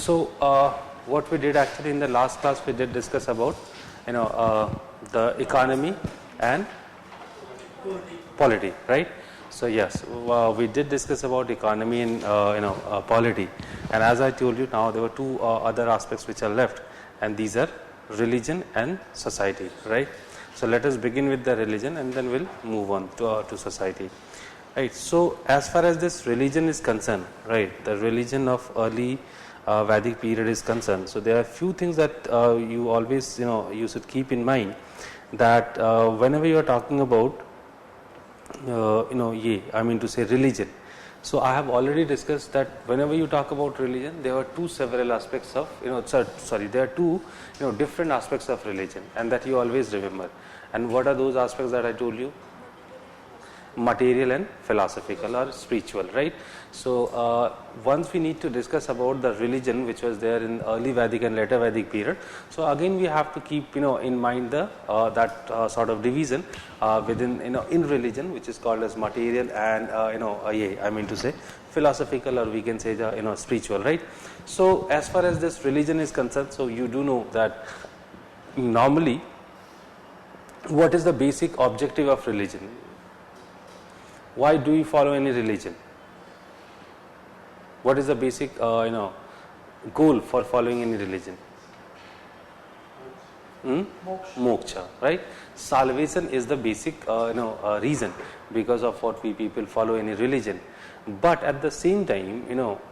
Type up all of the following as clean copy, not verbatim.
So what we did actually in the last class, we did discuss about the economy and polity, right? So yes, we did discuss about economy and polity, and as I told you, now there were two other aspects which are left, and these are religion and society, right? So let us begin with the religion and then we'll move on to society, right? So as far as this religion is concerned, right, the religion of early Vedic period is concerned, so there are few things that you always you should keep in mind, that whenever you are talking about I mean to say religion. So I have already discussed that whenever you talk about religion, there are several aspects of there are two different aspects of religion, and that you always remember. And what are those aspects that I told you? Material and philosophical or spiritual, right? So once we need to discuss about the religion which was there in early Vedic and later Vedic period, so again we have to keep in mind the that sort of division within in religion, which is called as material and I mean to say philosophical, or we can say the spiritual, right? So as far as this religion is concerned, so you do know that normally what is the basic objective of religion? Why do we follow any religion? What is the basic goal for following any religion? Moksha, right? Salvation is the basic reason because of what we people follow any religion. But at the same time,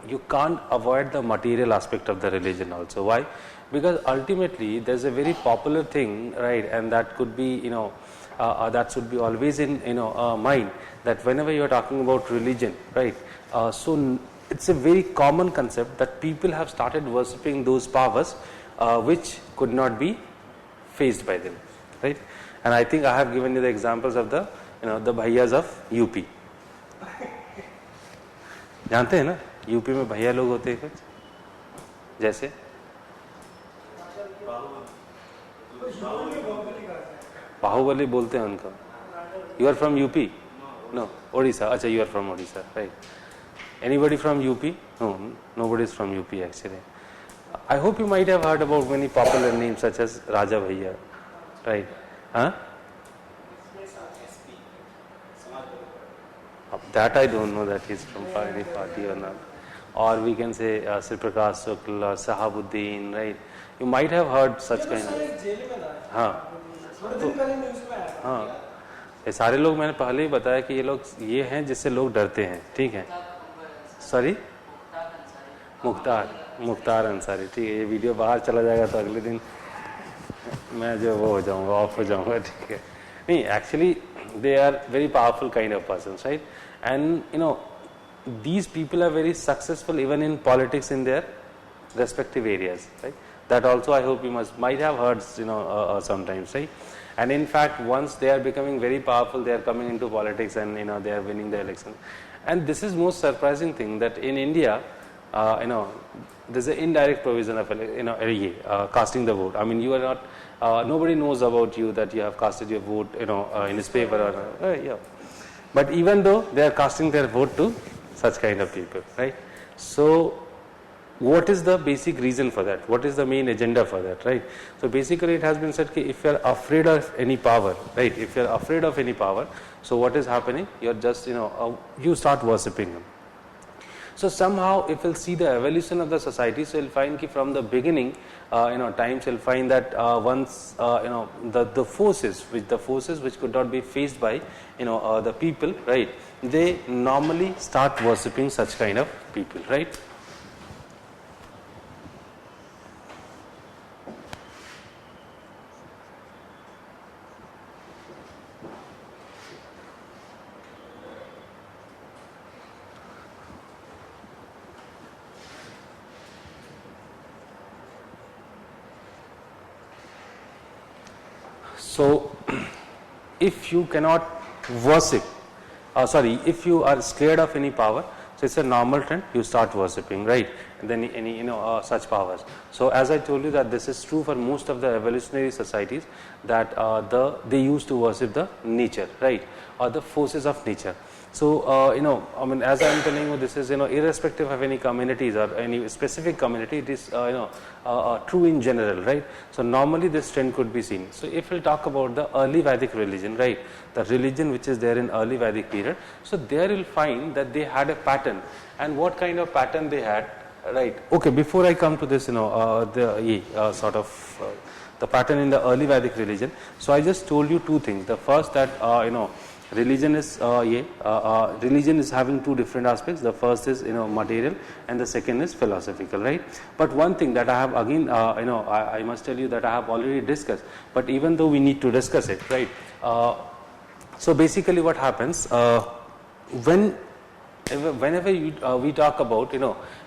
you can't avoid the material aspect of the religion also. Why? Because ultimately there's a very popular thing, right? And that could be that should be always in mind, that whenever you are talking about religion, right? So it's a very common concept that people have started worshipping those powers which could not be faced by them, right? And I think I have given you the examples of the the bhaiyas of UP. जानते हैं ना, UP में भैया लोग होते हैं कुछ जैसे बाहुबली बोलते हैं उनका. You are from UP? No, Odisha. अच्छा, you are from Odisha, right? Anybody from UP? No, nobody is from UP actually. I hope you might have heard about many popular names such as Raja Bhaiya, right? Huh? That I don't know that he's from any party or not. Or we can say Sri Prakash Shukla or Sahabuddin, right? You might have heard such kind of. हाँ, ये सारे लोग मैंने पहले ही बताया कि ये हैं जिससे लोग डरते हैं, ठीक है? सॉरी, मुख्तार अंसारी, ठीक है? ये वीडियो बाहर चला जाएगा तो अगले दिन मैं जो वो हो जाऊंगा, ऑफ हो जाऊंगा, ठीक है? नहीं, actually they are very powerful kind of persons, right? And these people are very successful even in politics in their respective areas, right? That also I hope you might have heard sometimes, right? And in fact, once they are becoming very powerful, they are coming into politics and they are winning the election. And this is most surprising thing, that in India there's an indirect provision of casting the vote. I mean, you are not nobody knows about you that you have casted your vote in his favor or yeah. But even though they are casting their vote to such kind of people, right? So what is the basic reason for that? What is the main agenda for that, right? So basically it has been said that if you are afraid of any power, right? If you are afraid of any power, so what is happening? You are just you start worshipping him. So somehow if you'll see the evolution of the society, so you'll find that from the beginning times, you'll find that once the forces which could not be faced by the people, right? They normally start worshipping such kind of people, right? So if you cannot worship, if you are scared of any power, so it's a normal trend, you start worshipping, right? than any such powers. So as I told you that this is true for most of the evolutionary societies, that they used to worship the nature, right, or the forces of nature. So I mean, as I am telling you, this is irrespective of any communities or any specific community, it is true in general, right. So normally this trend could be seen. So if we talk about the early Vedic religion, right, the religion which is there in early Vedic period, so there you'll find that they had a pattern. And what kind of pattern they had, right? Okay, before I come to this, the pattern in the early Vedic religion. So I just told you two things. The first, that religion is religion is having two different aspects. The first is material, and the second is philosophical, right? But one thing that I have again I must tell you that I have already discussed, but even though we need to discuss it, right? So basically what happens whenever we talk about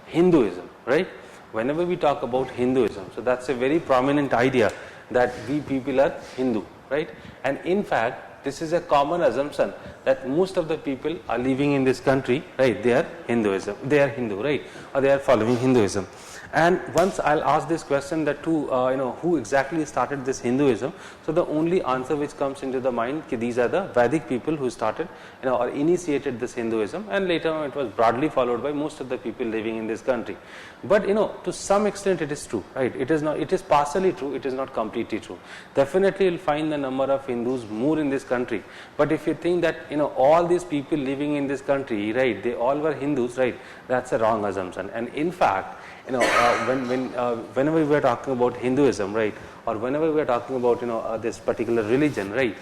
Hinduism, right? Whenever we talk about Hinduism, so that's a very prominent idea that we people are Hindu, right? And in fact, this is a common assumption that most of the people are living in this country, right? They are Hindu, right? Or they are following Hinduism. And once I'll ask this question that who exactly started this Hinduism, so the only answer which comes into the mind, these are the Vedic people who started or initiated this Hinduism, and later on it was broadly followed by most of the people living in this country. But to some extent it is true, right? It is not, it is partially true, it is not completely true. Definitely you'll find the number of Hindus more in this country, but if you think that all these people living in this country, right, they all were Hindus, right, that's a wrong assumption. And in fact, whenever we are talking about Hinduism, right, or whenever we are talking about this particular religion, right,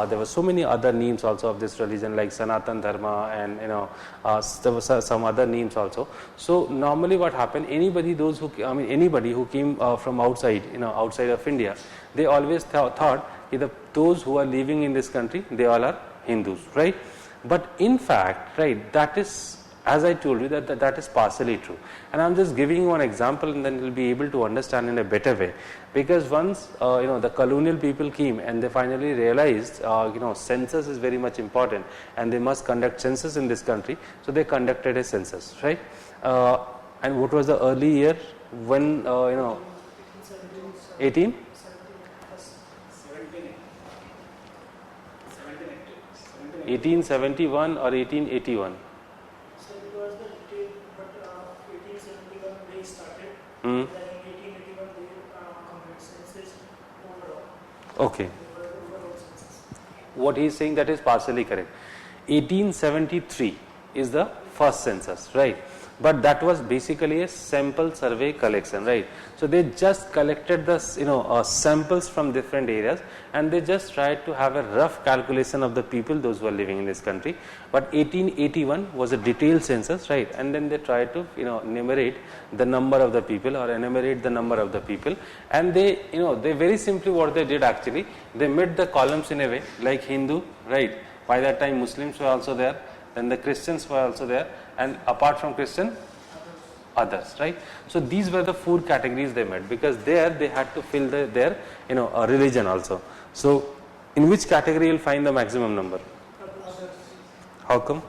there were so many other names also of this religion, like Sanatan Dharma, and there was some other names also. So normally what happened, anybody who came from outside, outside of India, they always thought that those who are living in this country, they all are Hindus, right? But in fact, right, that is, as I told you, that is partially true. And I'm just giving you one example, and then you'll be able to understand in a better way. Because once the colonial people came and they finally realized census is very much important and they must conduct census in this country, so they conducted a census, right? And what was the early year when 18? 1871 or 1881? Okay. What he is saying, that is partially correct. 1873 is the first census, right? But that was basically a sample survey collection, right? So they just collected the samples from different areas, and they just tried to have a rough calculation of the people, those who are living in this country. But 1881 was a detailed census, right? And then they tried to enumerate the number of the people, or enumerate the number of the people. And they they very simply, what they did actually, they made the columns in a way like Hindu, right? By that time Muslims were also there, then the Christians were also there, and apart from Christian, others, right? So these were the four categories they made, because there they had to fill their religion also. So in which category you'll find the maximum number? How come?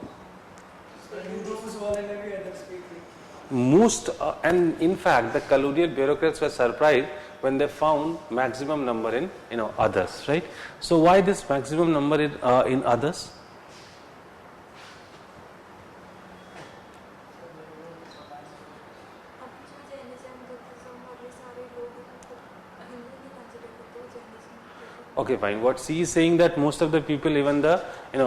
Most and in fact the colonial bureaucrats were surprised when they found maximum number in others, right? So why this maximum number in others? Okay, fine. What she is saying, that most of the people, even the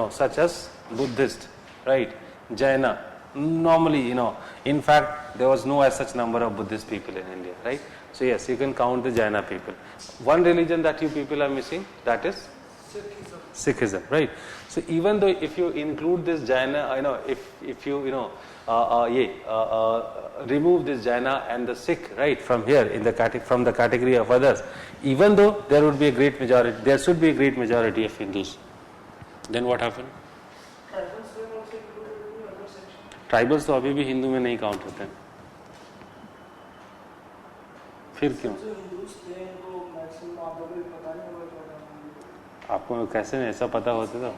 such as Buddhist, right, Jaina, normally in fact there was no as such number of Buddhist people in India, right? So yes, you can count the Jaina people. One religion that you people are missing, that is Sikhism, right? So even though if you include this Jaina, if you remove this Jaina and the Sikh, right, from here in the from the category of others, even though there would be a great majority, there should be a great majority of Hindus, then what happened? Tribals तो अभी भी हिंदू में नहीं count होते हैं, फिर क्यों? आपको कैसे ऐसा पता होता था?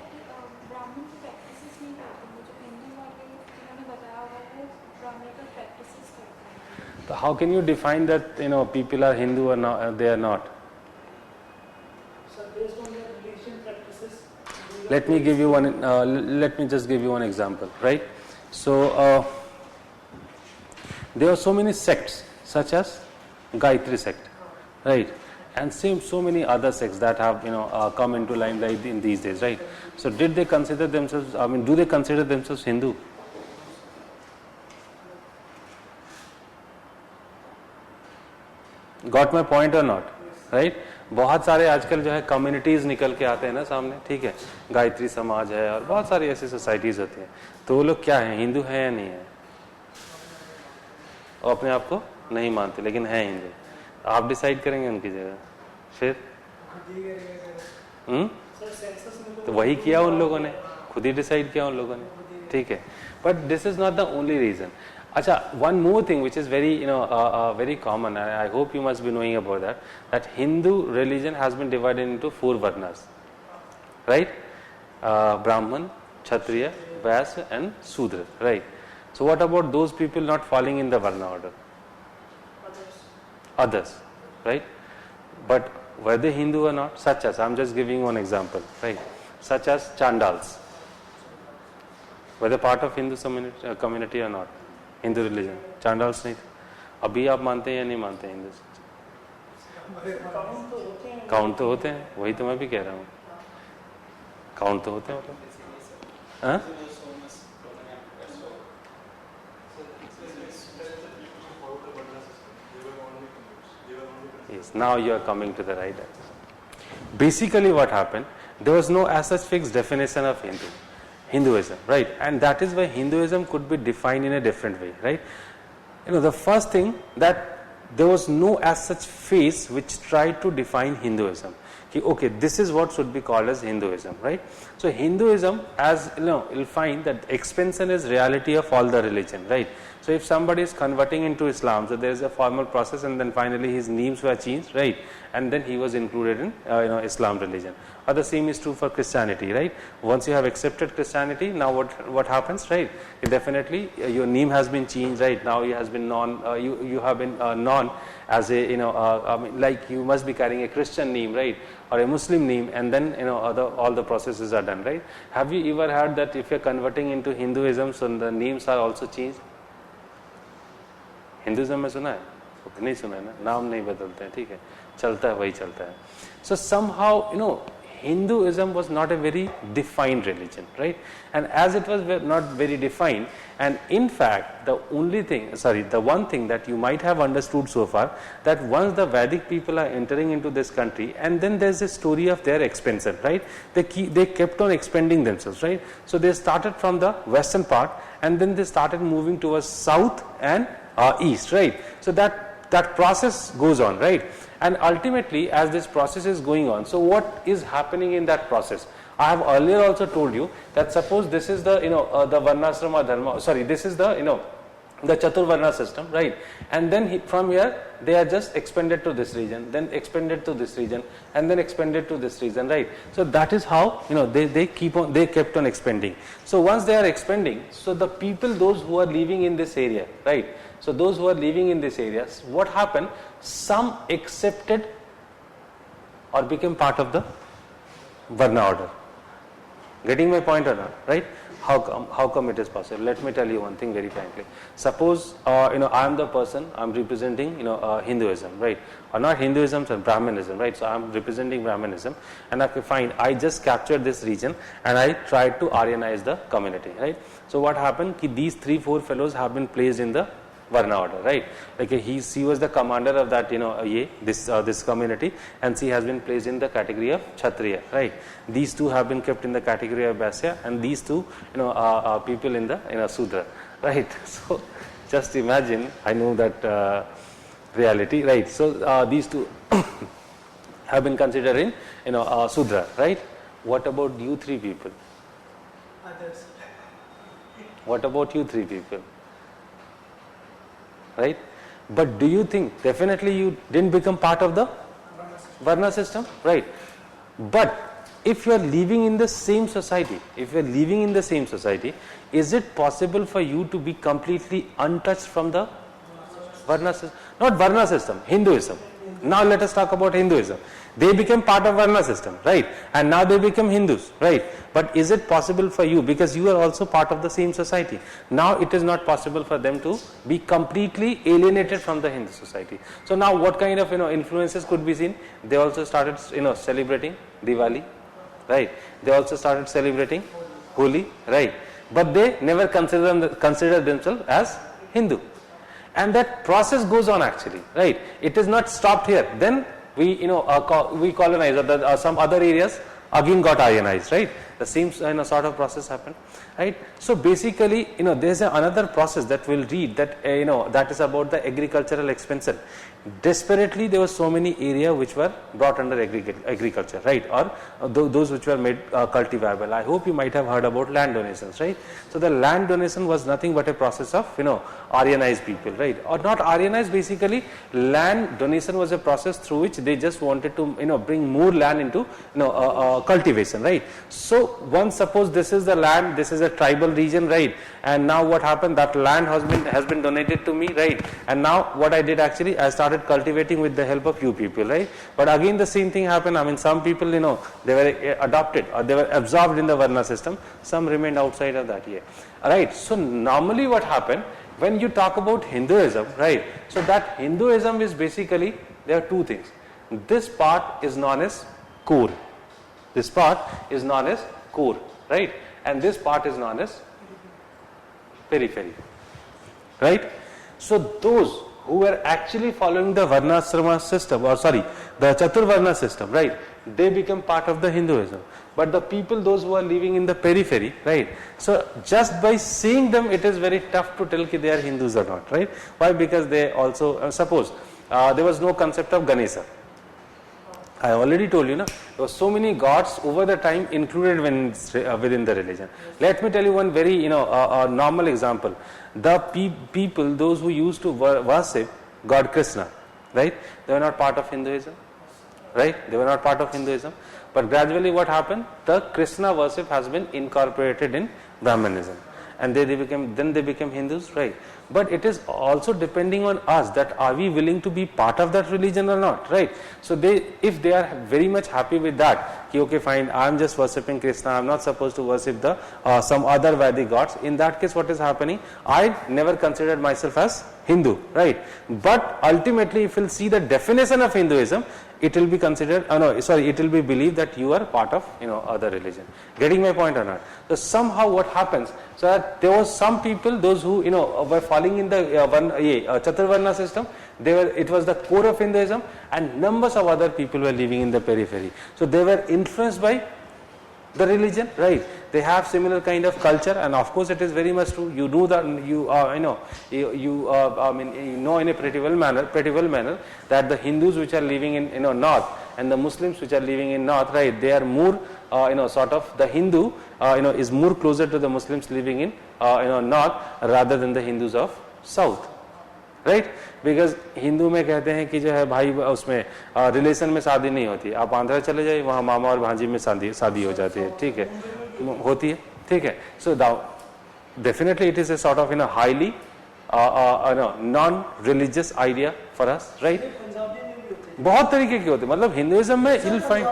So how can you define that people are Hindu or not? They are not. So based on their religion practices. Let me give you one. Let me just give you one example, right? So there are so many sects, such as Gayatri sect, right? And so many other sects that have come into limelight in these days, right? So did they consider themselves? I mean, do they consider themselves Hindu? Got my point or not? Right? बहुत सारे आजकल जो है communities निकल के आते हैं ना सामने, ठीक है, गायत्री समाज है और बहुत सारी ऐसी सोसाइटीज होती हैं, तो वो लोग क्या है, हिंदू है या नहीं है? वो अपने आप को नहीं मानते लेकिन है हिंदू, आप डिसाइड करेंगे उनकी जगह, फिर तो वही किया उन लोगों ने, खुद ही डिसाइड किया उन लोगों ने, ठीक है. But this is not the only reason. Acha, one more thing which is very very common, and I hope you must be knowing about that Hindu religion has been divided into 4 varnas, right? Brahman, Kshatriya, Vaisya and Sudra, right? So what about those people not falling in the varna order? Others, right? But were they Hindu or not? Such as, I'm just giving one example, right? Such as Chandals, were they part of Hindu community or not? Hindu religion. Chandals नहीं थे. अभी आप मानते हैं या नहीं मानते हैं हिंदू? काउंट तो होते हैं, वही तो मैं भी कह रहा हूँ, काउंट तो होते हैं. Yes, now you are coming to the right answer. Basically what happened, there was no as such fixed definition of Hinduism, right? And that is why Hinduism could be defined in a different way, right? The first thing, that there was no as such phase which tried to define Hinduism. Okay, this is what should be called as Hinduism, right? So Hinduism, as you'll find that expansion is reality of all the religion, right? So if somebody is converting into Islam, so there is a formal process, and then finally his names were changed, right? And then he was included in Islam religion. Or the same is true for Christianity, right? Once you have accepted Christianity, now what happens, right? Definitely your name has been changed, right? Now you has been known, you have been known as a like you must be carrying a Christian name, right? Or a Muslim name, and then all the processes are done, right? Have you ever heard that if you're converting into Hinduism, so the names are also changed? Hinduism में सुना है? नहीं सुना है ना, नाम नहीं बदलते हैं, ठीक है, चलता है वही चलता है. So somehow Hinduism was not a very defined religion, right? And as it was not very defined, and in fact the one thing that you might have understood so far, that once the Vedic people are entering into this country, and then there's a story of their expansion, right? They kept on expanding themselves, right? So they started from the western part, and then they started moving towards south and east, right? So that process goes on, right? And ultimately, as this process is going on, so what is happening in that process? I have earlier also told you that suppose this is the the varnasrama dharma. Sorry, this is the the Chaturvarna system, right? And then from here they are just expanded to this region, then expanded to this region, and then expanded to this region, right? So that is how they kept on expanding. So once they are expanding, so the people, those who are living in this area, right? So those who are living in this area, what happened? Some accepted or became part of the Varna order. Getting my point or not, right? How come it is possible? Let me tell you one thing very frankly. Suppose I am the person, I am representing Hinduism, right? Or not Hinduism, but Brahmanism, right? So I am representing Brahmanism, and I just captured this region and I tried to Aryanize the community, right? So what happened? These 3-4 fellows have been placed in the Varna order, right? Like he was the commander of that this community, and she has been placed in the category of Kshatriya, right? These two have been kept in the category of Vaisya, and these two people in the Sudra, right? So just imagine, I know that reality, right? So these two have been considered in Sudra, right? What about you 3 people? Others. What about you 3 people? Right? But do you think definitely you didn't become part of the Varna system, right? But if you are living in the same society, is it possible for you to be completely untouched from the Varna system, not Varna system, Hinduism. Now let us talk about Hinduism. They became part of Varna system, right? And now they become Hindus, right? But is it possible for you, because you are also part of the same society? Now it is not possible for them to be completely alienated from the Hindu society. So now what kind of influences could be seen? They also started celebrating Diwali, right? They also started celebrating Holi, right? But they never consider themselves as Hindu. And that process goes on actually, right? It is not stopped here. Then we colonize, or some other areas again got Aryanized, right? The same sort of process happened, right? So basically, there's another process that we'll read that that is about the agricultural expansion. Desperately, there were so many areas which were brought under agriculture, right? Or those which were made cultivable. I hope you might have heard about land donations, right? So the land donation was nothing but a process of Aryanized people, right? Or not Aryanized, basically land donation was a process through which they just wanted to bring more land into cultivation, right? So once suppose this is the land, this is a tribal region, right? And now what happened, that land has been donated to me, right? And now what I did actually, I started cultivating with the help of you people, right? But again the same thing happened. I mean, some people they were adopted or they were absorbed in the Varna system, some remained outside of that, yeah. Right? So normally what happened when you talk about Hinduism, right? So that Hinduism is basically, there are two things. This part is known as core. This part is known as core, right? And this part is known as periphery, right? So those who were actually following the Varnasrama system, or sorry, the Chaturvarna system, right? They become part of the Hinduism. But the people, those who are living in the periphery, right? So just by seeing them, it is very tough to tell if they are Hindus or not, right? Why? Because they also, suppose there was no concept of Ganesha. I already told you, there were so many gods over the time included within the religion. Let me tell you one very, normal example. The people, those who used to worship God Krishna, right? They were not part of Hinduism, right? They were not part of Hinduism. But gradually what happened? The Krishna worship has been incorporated in Brahmanism. And then they became Hindus, right? But it is also depending on us that are we willing to be part of that religion or not, right? So if they are very much happy with that, okay fine, I am just worshipping Krishna, I am not supposed to worship some other Vedic gods. In that case, what is happening? I never considered myself as Hindu, right? But ultimately, if you will see the definition of Hinduism, it will be considered, it will be believed that you are part of, other religion. Getting my point or not? So somehow what happens, so that there was some people, those who, were falling in the Chaturvarna system, it was the core of Hinduism, and numbers of other people were living in the periphery. So they were influenced by the religion, right? They have similar kind of culture, and of course it is very much true. You do that, in a pretty well manner that the Hindus which are living in north and the Muslims which are living in north, right? They are more sort of the Hindu is more closer to the Muslims living in north rather than the Hindus of south, right? Because Hindu में कहते हैं कि जो है भाई उसमें relation में शादी नहीं होती, आप आंध्रा चले जाइए वहाँ मामा और भांजी में शादी हो जाती है, ठीक है, होती है, ठीक है. So definitely it is a sort of highly non-religious idea for us, right? बहुत तरीके के होते हैं, मतलब हिंदुइज्म में you'll find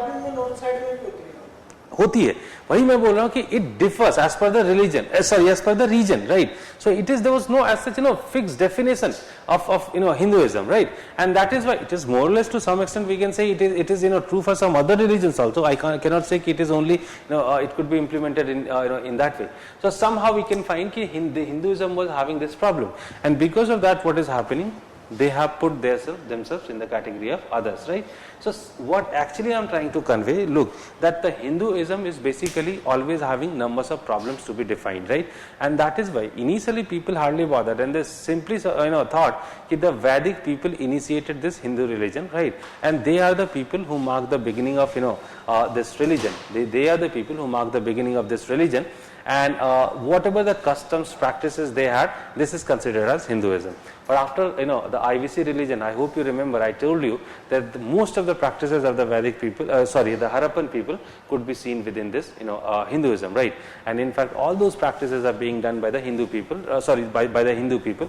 होती है, वही मैं बोल रहा हूँ कि it differs as per the religion, as per the region, right? So there was no as such fixed definition of Hinduism, right? And that is why it is more or less to some extent we can say it is true for some other religions also. I cannot say it is only it could be implemented in that way. So somehow we can find that Hinduism was having this problem, and because of that, what is happening? They have put themselves in the category of others, right? So what actually I am trying to convey, look, that the Hinduism is basically always having numbers of problems to be defined, right? And that is why initially people hardly bothered, and they simply thought that the Vedic people initiated this Hindu religion, right? And they are the people who mark the beginning of this religion. They are the people who mark the beginning of this religion, and whatever the customs, practices they had, this is considered as Hinduism. But after the IVC religion, I hope you remember, I told you that most of the practices of the Vedic people, the Harappan people, could be seen within this Hinduism, right? And in fact, all those practices are being done by the Hindu people, by the Hindu people.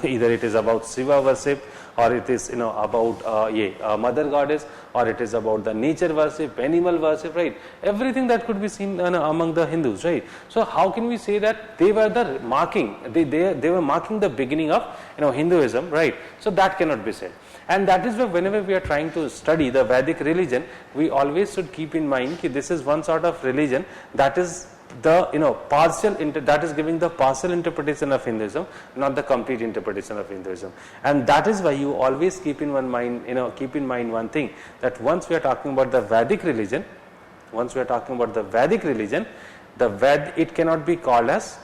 either it is about Shiva worship, or it is about mother goddess, or it is about the nature worship, animal worship, right? Everything that could be seen among the Hindus, right? So how can we say that they were the marking, they were marking the beginning of Hinduism, right? So that cannot be said. And that is why whenever we are trying to study the Vedic religion, we always should keep in mind that this is one sort of religion that is the partial that is giving the partial interpretation of Hinduism, not the complete interpretation of Hinduism. And that is why you always keep in mind one thing, that once we are talking about the Vedic religion, it cannot be called as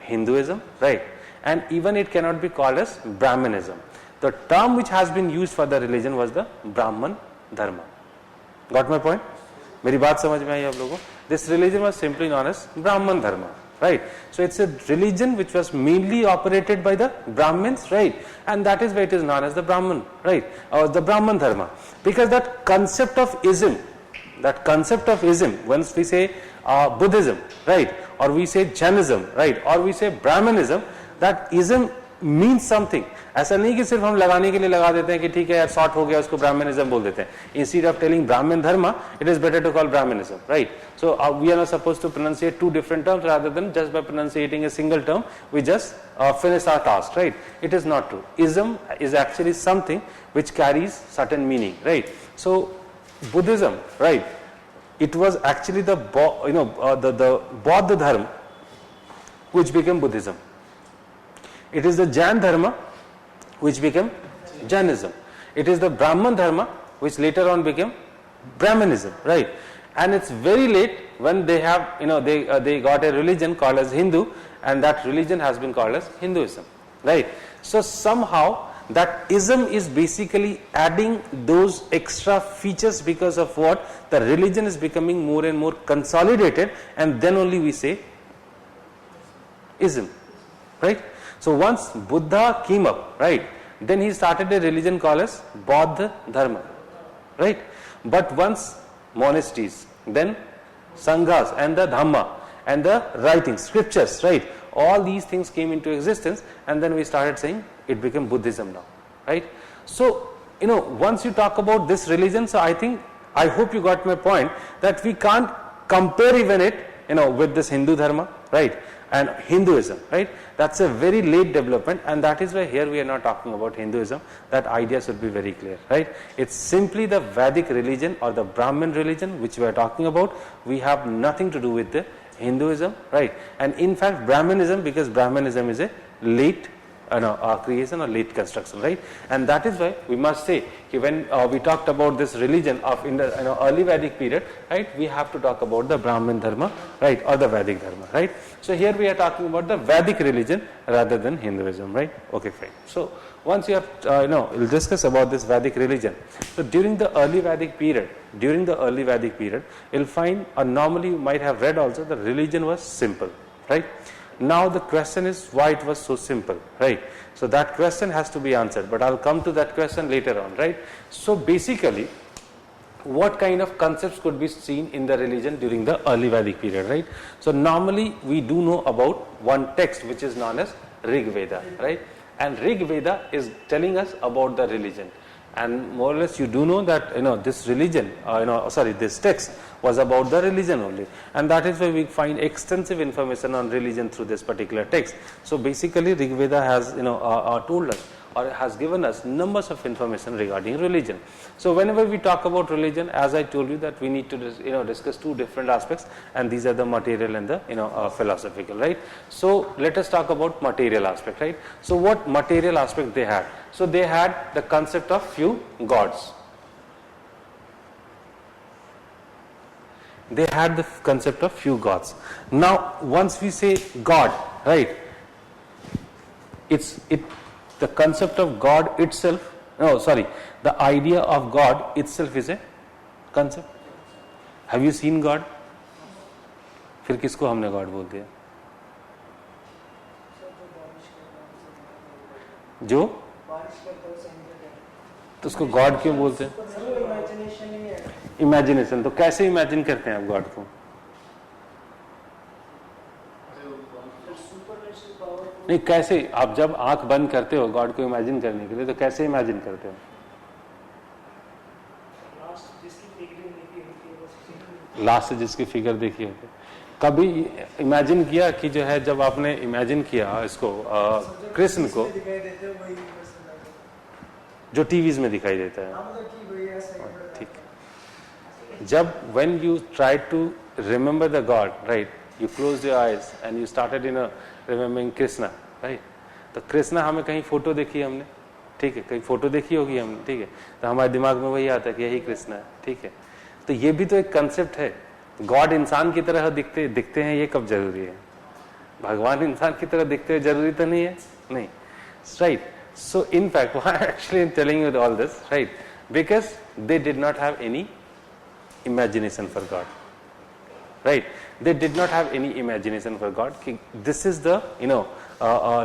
Hinduism, right? And even it cannot be called as Brahmanism. The term which has been used for the religion was the Brahman Dharma. Got my point? मेरी बात समझ में आई आप लोगों को? This religion was simply known as Brahman Dharma, right? So it's a religion which was mainly operated by the Brahmins, right? And that is why it is known as the Brahman, right? Or the Brahman Dharma. Because that concept of ism, once we say Buddhism, right? Or we say Jainism, right? Or we say Brahmanism, that ism means something. ऐसा नहीं कि सिर्फ हम लगाने के लिए लगा देते हैं कि ठीक है यार शॉर्ट हो गया उसको ब्राह्मणिज्म बोल देते हैं. Instead of telling Brahman Dharma, it is better to call Brahmanism, right? So we are not supposed to pronunciate two different terms, rather than just by pronunciating a single term we just finish our task, right? It is not true. Ism is actually something which carries certain meaning, right? So Buddhism, right, it was actually the Bauddha Dharma which became Buddhism. It is the Jain Dharma which became Jainism. It is the Brahman Dharma which later on became Brahmanism, right? And it's very late when they have, they got a religion called as Hindu, and that religion has been called as Hinduism, right? So somehow that ism is basically adding those extra features because of what? The religion is becoming more and more consolidated, and then only we say ism, right? So once Buddha came up, right, then he started a religion called as Bauddha Dharma, right? But once monasteries, then sanghas and the dhamma and the writings, scriptures, right, all these things came into existence, and then we started saying it became Buddhism now, right? So once you talk about this religion, so I hope you got my point, that we can't compare even it with this Hindu Dharma, right, and Hinduism, right? That's a very late development, and that is why here we are not talking about Hinduism. That idea should be very clear, right? It's simply the Vedic religion or the Brahmin religion which we are talking about. We have nothing to do with the Hinduism, right? And in fact Brahmanism, because Brahmanism is a late creation or late construction, right? And that is why we must say when we talked about this religion of in the early Vedic period, right, we have to talk about the Brahmin Dharma, right, or the Vedic Dharma, right? So here we are talking about the Vedic religion rather than Hinduism, right? Okay, fine. So once you have we'll discuss about this Vedic religion. So during the early Vedic period, you'll find, or normally you might have read also, the religion was simple, right? Now the question is why it was so simple, right? So that question has to be answered, but I'll come to that question later on, right? So basically, what kind of concepts could be seen in the religion during the early Vedic period, right? So normally we do know about one text which is known as Rig Veda, right? And Rig Veda is telling us about the religion. And more or less you do know that this religion, this text was about the religion only, and that is why we find extensive information on religion through this particular text. So basically Rig Veda has told us, or has given us numbers of information regarding religion. So whenever we talk about religion, as I told you, that we need to discuss two different aspects, and these are the material and the philosophical, right? So let us talk about material aspect, right? So what material aspect they had? So they had the concept of few gods. They had the concept of few gods. Now once we say God, right, the concept of God itself, the idea of God itself is a concept. Have you seen God? फिर किसको हमने God बोल दिया? जो तो उसको God क्यों बोलते हैं? इमेजिनेशन. तो कैसे इमेजिन करते हैं आप गॉड को? supernatural power. नहीं, कैसे आप जब आंख बंद करते हो गॉड को इमेजिन करने के लिए, तो कैसे इमेजिन करते हो? लास्ट जिसकी फिगर देखी होती, कभी इमेजिन किया कि जो है जब आपने इमेजिन किया इसको कृष्ण को, जो टीवीज में दिखाई देता है, ठीक, जब when you try to remember the God, right, you closed your eyes and you started remembering Krishna, right, तो कृष्णा हमें कहीं फोटो देखी है हमने, ठीक है, कहीं फोटो देखी होगी हमने, ठीक है, तो हमारे दिमाग में वही आता है कि यही कृष्णा है, ठीक है, तो ये भी तो एक कंसेप्ट है। गॉड इंसान की तरह दिखते हैं, ये कब जरूरी है? भगवान इंसान की तरह दिखते हैं जरूरी तो नहीं है, नहीं, right. So in fact why actually I am telling you all this, right, because they did not have any imagination for God, right? They did not have any imagination for God. This is the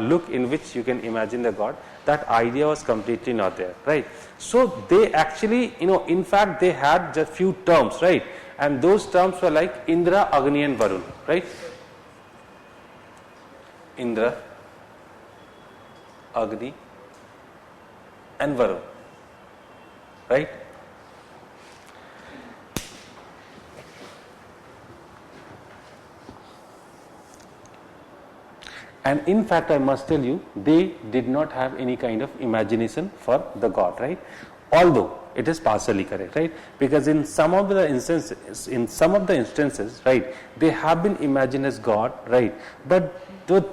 look in which you can imagine the God. That idea was completely not there, right? So they actually, in fact they had just few terms, right? And those terms were like Indra, Agni and Varun, right? Indra, Agni and Varun, right? And in fact, I must tell you, they did not have any kind of imagination for the God, right? Although it is partially correct, right? Because in some of the instances, right, they have been imagined as God, right? But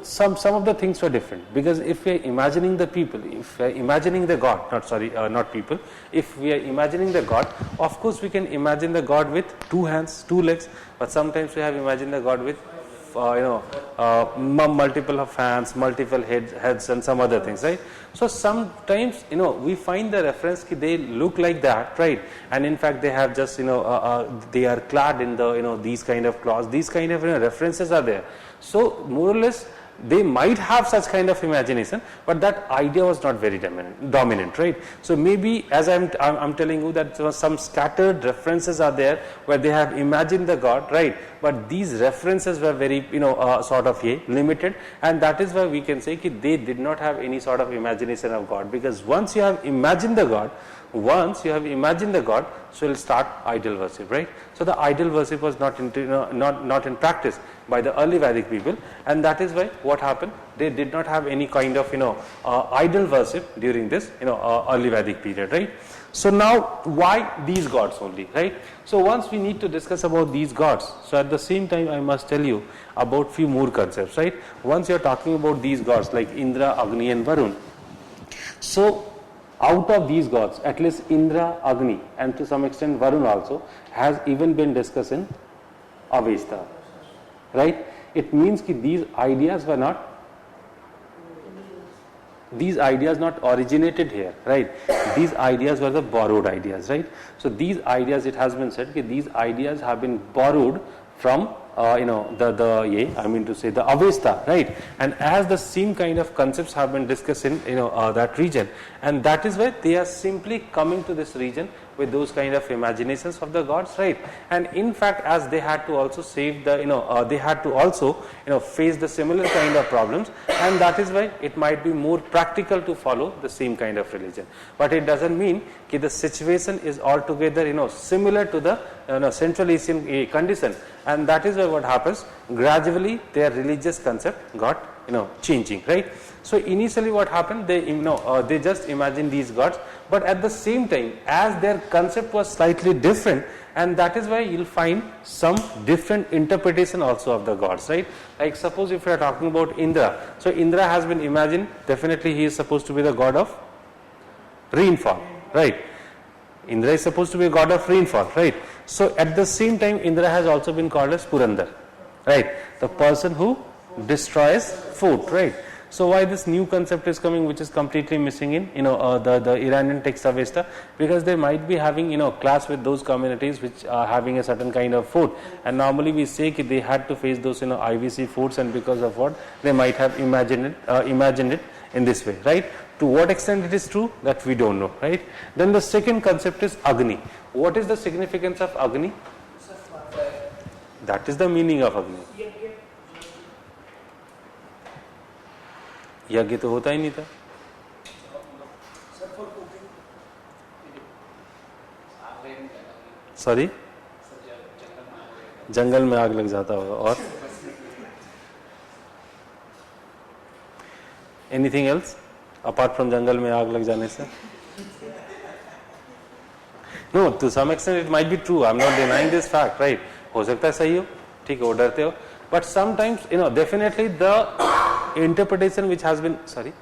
some of the things were different. Because if we are imagining the people, if we are imagining the God, not people, if we are imagining the God, of course we can imagine the God with 2 hands, 2 legs, but sometimes we have imagined the God with multiple of hands, multiple heads and some other things, right? So sometimes, we find the reference that they look like that, right? And in fact they have just, they are clad in the, these kind of cloths, these kind of references are there. So more or less, they might have such kind of imagination, but that idea was not very dominant, right? So maybe, as I'm telling you, that some scattered references are there where they have imagined the God, right? But these references were very, sort of limited, and that is why we can say that they did not have any sort of imagination of God, because once you have imagined the God, so you'll start idol worship, right? So the idol worship was not in practice by the early Vedic people, and that is why what happened, they did not have any kind of idol worship during this early Vedic period, right? So now why these gods only, right? So once we need to discuss about these gods, so at the same time I must tell you about few more concepts, right? Once you're talking about these gods like Indra, Agni and Varun, so out of these gods, at least Indra, Agni and to some extent Varun also has even been discussed in Avesta, right? It means that these ideas not originated here, right? These ideas were the borrowed ideas, right? So these ideas, it has been said that these ideas have been borrowed from the Avesta, right? And as the same kind of concepts have been discussed in that region, and that is why they are simply coming to this region with those kind of imaginations of the gods, right? And in fact, as they had to also save the they had to also face the similar kind of problems, and that is why it might be more practical to follow the same kind of religion. But it doesn't mean that the situation is altogether similar to the Central Asian condition, and that is why what happens, gradually their religious concept got changing, right? So initially what happened, they just imagined these gods, but at the same time, as their concept was slightly different, and that is why you'll find some different interpretation also of the gods, right? Like suppose if we are talking about Indra, so Indra has been imagined, definitely he is supposed to be the god of rainfall, right? Indra is supposed to be a god of rainfall, right? So at the same time, Indra has also been called as Purandar, right? The person who destroys food, right? So why this new concept is coming, which is completely missing in the Iranian text Avesta? Because they might be having clash with those communities which are having a certain kind of food, and normally we say that they had to face those IVC foods, and because of what they might have imagined it in this way, right? To what extent it is true, that we don't know, right? Then the second concept is Agni. What is the significance of Agni? That is the meaning of Agni. यज्ञ तो होता ही नहीं था. Sir, for cooking, sorry, जंगल में आग लग जाता होगा. और एनीथिंग एल्स अपार्ट फ्रॉम जंगल में आग लग जाने से? No, to some extent it might be true. I am not denying this fact, right. हो सकता है सही हो, ठीक है, वो डरते हो, but sometimes definitely the interpretation which has been, sorry,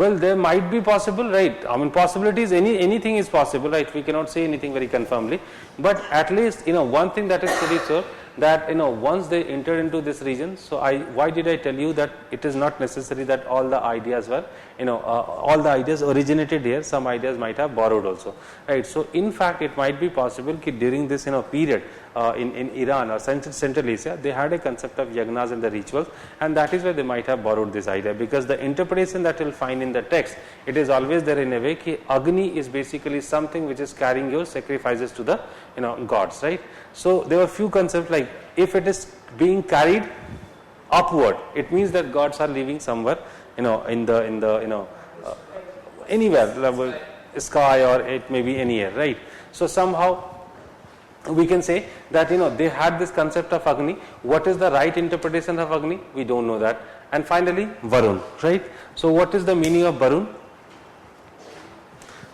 well, there might be possible, right? I mean, possibilities, anything is possible, right? We cannot say anything very confirmly, but at least one thing that is pretty sure, that once they entered into this region. So why did I tell you that it is not necessary that all the ideas were all the ideas originated here. Some ideas might have borrowed also, right? So in fact it might be possible that during this period in Iran or Central Asia, they had a concept of yagnas and the rituals, and that is why they might have borrowed this idea, because the interpretation that you will find in the text, it is always there in a way that Agni is basically something which is carrying your sacrifices to the gods, right? So there were few concepts like, if it is being carried upward, it means that gods are living somewhere in the anywhere, sky, or it may be anywhere, right? So somehow we can say that they had this concept of Agni. What is the right interpretation of Agni? We don't know that. And finally Varun, right? So what is the meaning of Varun?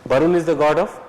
Varun is the god of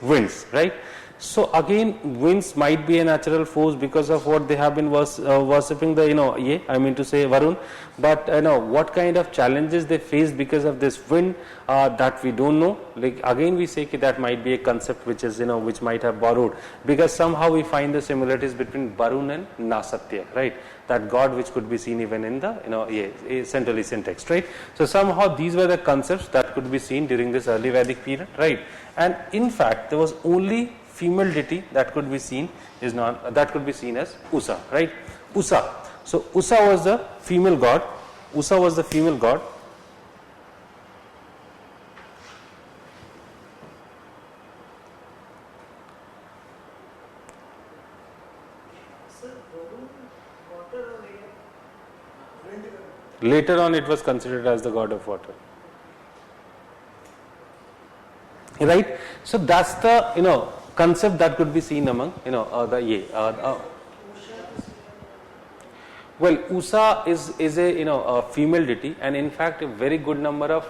winds, right? So again, winds might be a natural force because of what they have been worshipping the I mean to say Varun, but what kind of challenges they faced because of this wind, that we don't know. Like again we say that might be a concept which is which might have borrowed, because somehow we find the similarities between Varun and Nasatya, right? That god which could be seen even in the Central Asian text, right? So somehow these were the concepts that could be seen during this early Vedic period, right? And in fact there was only female deity that could be seen that could be seen as Usa, right? Usa. So Usa was the female god. Usa was the female god. sir, water or air? Wind. Later on it was considered as the god of water, right? So that's the concept that could be seen among well, Usa is a female deity, and in fact a very good number of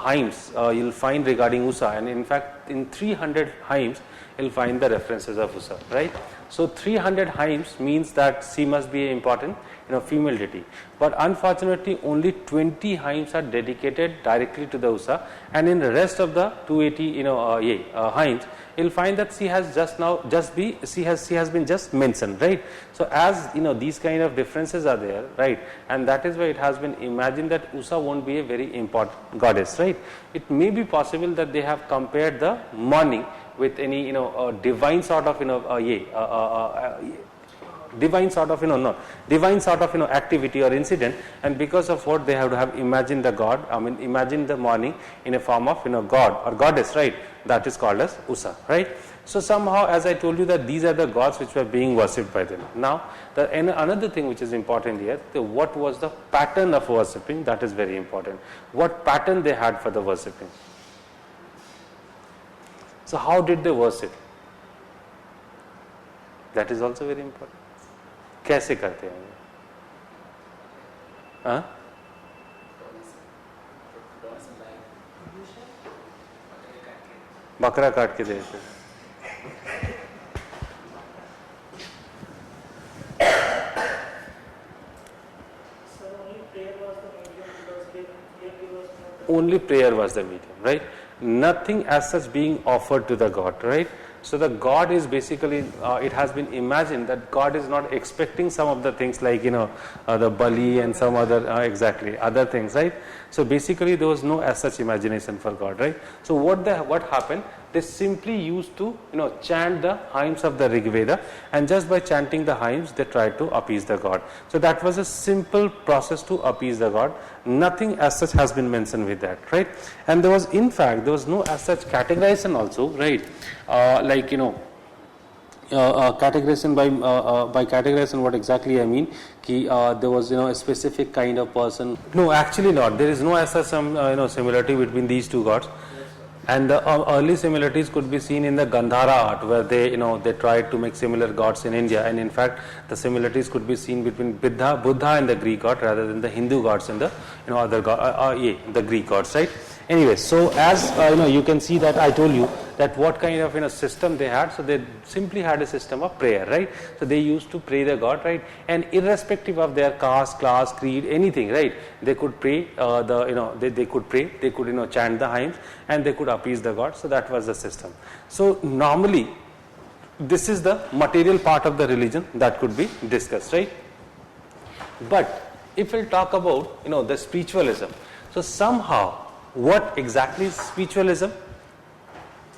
hymns you'll find regarding Usa, and in fact in 300 hymns you'll find the references of Usa, right? So 300 hymns means that she must be an important female deity, but unfortunately only 20 hymns are dedicated directly to the Usa, and in the rest of the 280 hymns you'll find that she has she has been just mentioned, right? So as these kind of differences are there, right, and that is why it has been imagined that Usa won't be a very important goddess, right? It may be possible that they have compared the morning with any divine sort of divine sort of activity or incident, and because of what they have imagined the god, imagined the morning in a form of god or goddess, right? That is called as Usa, right? So somehow, as I told you, that these are the gods which were being worshipped by them. Now another thing which is important here, what was the pattern of worshipping? That is very important. What pattern they had for the worshipping? So how did they worship? That is also very important. कैसे करते हैं? हाँ? बकरा काट के देते हैं. Only prayer was the medium, right? Nothing as such being offered to the god, right? So the god is basically, it has been imagined that God is not expecting some of the things like the Bali and some other exactly other things, right? So basically there was no as such imagination for God, right? So what happened? They simply used to chant the hymns of the Rig Veda, and just by chanting the hymns they tried to appease the god. So that was a simple process to appease the god. Nothing as such has been mentioned with that, right? And there was in fact there was no as such categorization also, right? Like categorization by categorization, what exactly I mean, ki there was a specific kind of person. No, actually not. There is no as such some similarity between these two gods. And the early similarities could be seen in the Gandhara art, where they tried to make similar gods in India, and in fact the similarities could be seen between Buddha and the Greek god rather than the Hindu gods and the other god, the Greek gods, right? Anyway, so as you can see that I told you that what kind of system they had. So they simply had a system of prayer, right? So they used to pray the god, right? And irrespective of their caste, class, creed, anything, right? They could pray they could pray, they could chant the hymns, and they could appease the god. So that was the system. So normally this is the material part of the religion that could be discussed, right? But if we'll talk about the spiritualism, so somehow what exactly is spiritualism?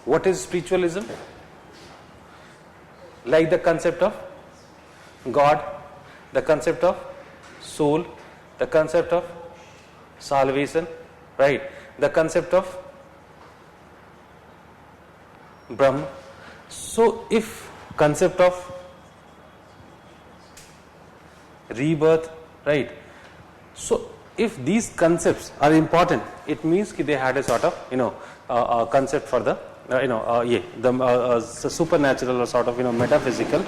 What is spiritualism? Like the concept of God, the concept of soul, the concept of salvation, right? The concept of Brahma. So if concept of rebirth, right? So if these concepts are important, it means that they had a sort of concept for the the supernatural or sort of metaphysical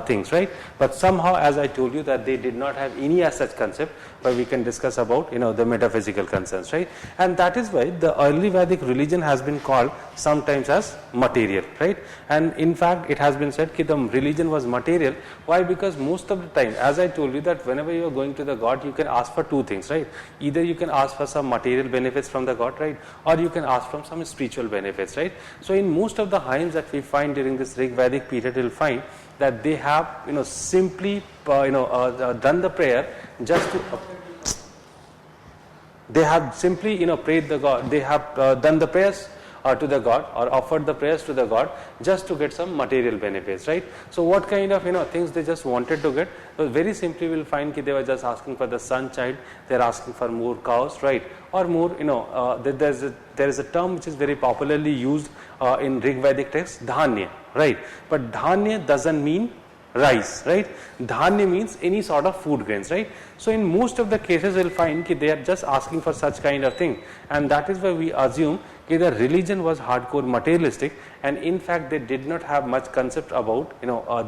things, right? But somehow, as I told you, that they did not have any as such concept, but we can discuss about the metaphysical concerns, right? And that is why the early Vedic religion has been called sometimes as material, right? And in fact it has been said that the religion was material. Why? Because most of the time, as I told you, that whenever you are going to the god, you can ask for two things, right? Either you can ask for some material benefits from the god, right? Or you can ask from some spiritual benefits, right? So in most of the hymns that we find during this Rig Vedic period, you will find that they have simply done the prayer just to they have simply prayed the god, they have done the prayers to the god, or offered the prayers to the god just to get some material benefits, right? So what kind of things they just wanted to get? So very simply we will find that they were just asking for the son child, they are asking for more cows, right? Or more there is a term which is very popularly used in Rig Vedic text, dhanya, right? But dhanya doesn't mean rice, right? Dhanya means any sort of food grains, right? So in most of the cases we'll find that they are just asking for such kind of thing, and that is why we assume that the religion was hardcore materialistic, and in fact they did not have much concept about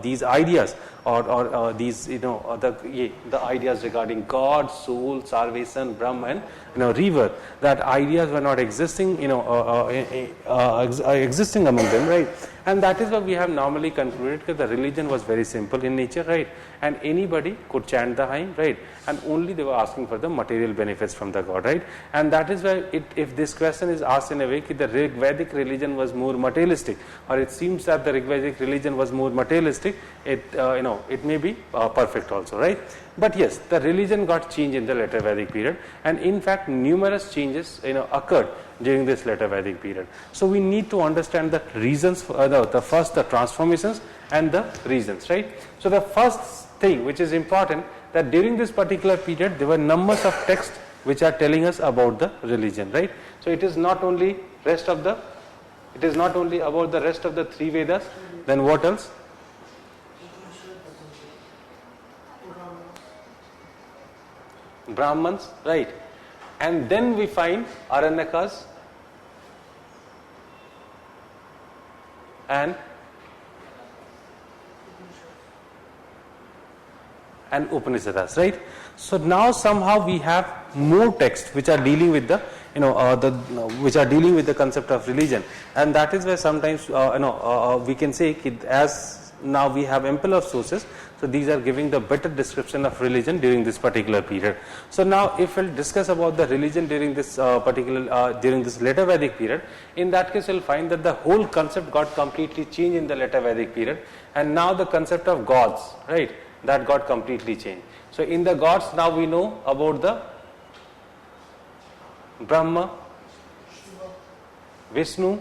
these ideas or these the ideas regarding God, soul, salvation, Brahman, rebirth. That ideas were not existing existing among them, right? And that is why we have normally concluded that the religion was very simple in nature, right? And anybody could chant the hymn, right? And only they were asking for the material benefits from the god, right? And that is why if this question is asked in a way that the Rig Vedic religion was more materialistic, or it seems that the Rig Vedic religion was more materialistic, it may be perfect also, right? But yes, the religion got changed in the later Vedic period, and in fact numerous changes occurred during this later Vedic period. So we need to understand the reasons for the transformations and the reasons, right? So the first thing which is important, that during this particular period there were numbers of texts which are telling us about the religion, right? So it is not only about the rest of the three Vedas, then what else? Brahmans, right? And then we find Aranyakas and Upanishads, right? So now somehow we have more texts which are dealing with the which are dealing with the concept of religion, and that is why sometimes we can say as now we have ample of sources, so these are giving the better description of religion during this particular period. So now if we'll discuss about the religion during this during this later Vedic period, in that case we'll find that the whole concept got completely changed in the later Vedic period, and now the concept of gods, right, that got completely changed. So in the gods now we know about the Brahma, Vishnu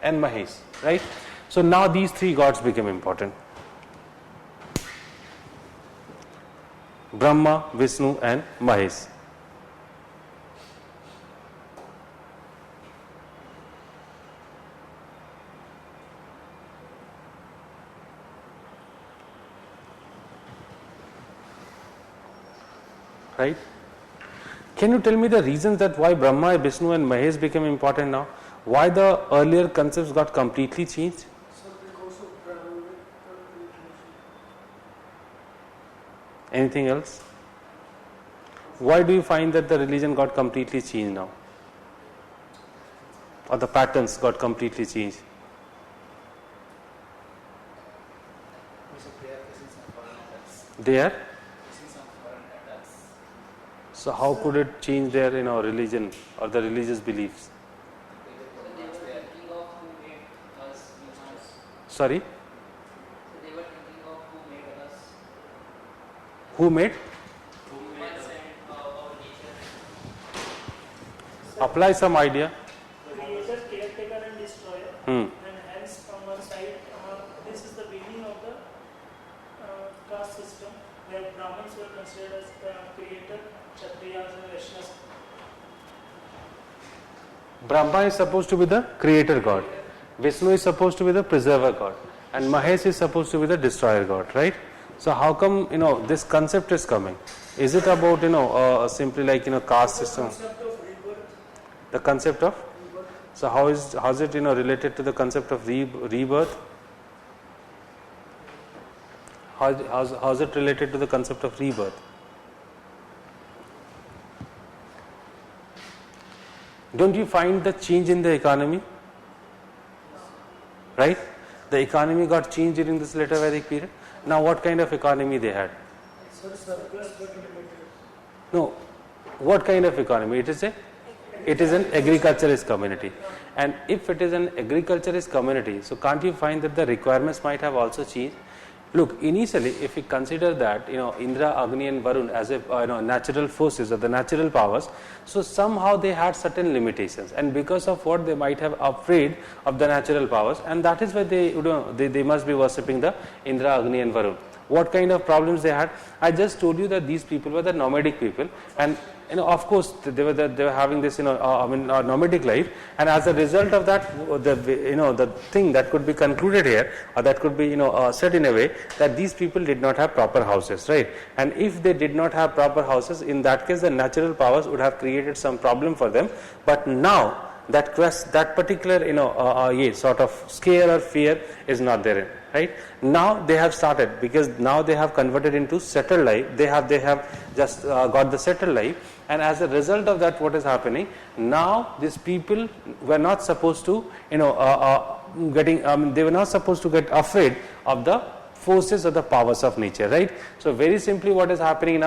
and Mahesh, right? So now these three gods became important: Brahma, Vishnu and Mahesh. right? Can you tell me the reasons that why Brahma, Vishnu and Mahesh became important now? Why the earlier concepts got completely changed? Sir, because of Brahmanic religion. Anything else? Why do you find that the religion got completely changed now? Or the patterns got completely changed? They are? So how could it change their religion or the religious beliefs? They were thinking of who made us humans. Sorry? So they were thinking of who made us Who made? humans and our nature. Apply some idea. Creator, caretaker and destroyer. Hmm. And hence from one side, this is the beginning of the caste system where Brahmins were considered as the creator, Kshatriyas and Vaishyas. Brahma is supposed to be the creator god. Vishnu is supposed to be the preserver god. And Mahesh is supposed to be the destroyer god, right? So how come, this concept is coming? Is it about, simply like, caste system? Concept of rebirth. The concept of? So how is it, related to the concept of rebirth? How is it related to the concept of rebirth? Don't you find the change in the economy? Right? The economy got changed during this later Vedic period. Now what kind of economy they had? Sir, surplus but limited. No. What kind of economy? It is an agriculturist community. And if it is an agriculturist community, so can't you find that the requirements might have also changed? Look, initially, if we consider that, Indra, Agni and Varun as natural forces or the natural powers, so somehow they had certain limitations, and because of what they might have afraid of the natural powers, and that is why they must be worshipping the Indra, Agni and Varun. What kind of problems they had? I just told you that these people were the nomadic people, and of course they were having this nomadic life, and as a result of that, the thing that could be concluded here, or that could be said in a way that these people did not have proper houses, right? And if they did not have proper houses, in that case the natural powers would have created some problem for them. But now that particular sort of scare or fear is not there. Right now they have started, because now they have converted into settled life. They have just got the settled life, and as a result of that, what is happening now? These people were not supposed to they were not supposed to get afraid of the forces or the powers of nature, right? So very simply, what is happening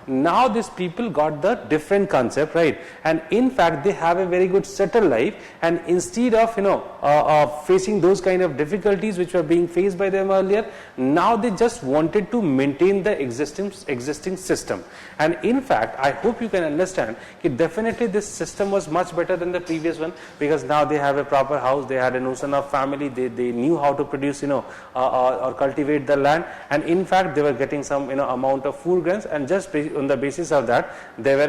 now these people got the different concept, right? And in fact they have a very good settled life, and instead of facing those kind of difficulties which were being faced by them earlier, now they just wanted to maintain the existing system. And in fact, I hope you can understand that definitely this system was much better than the previous one, because now they have a proper house, they had a notion of family, they knew how to produce or cultivate the land, and in fact they were getting some amount of food grains, and just on the basis of that they were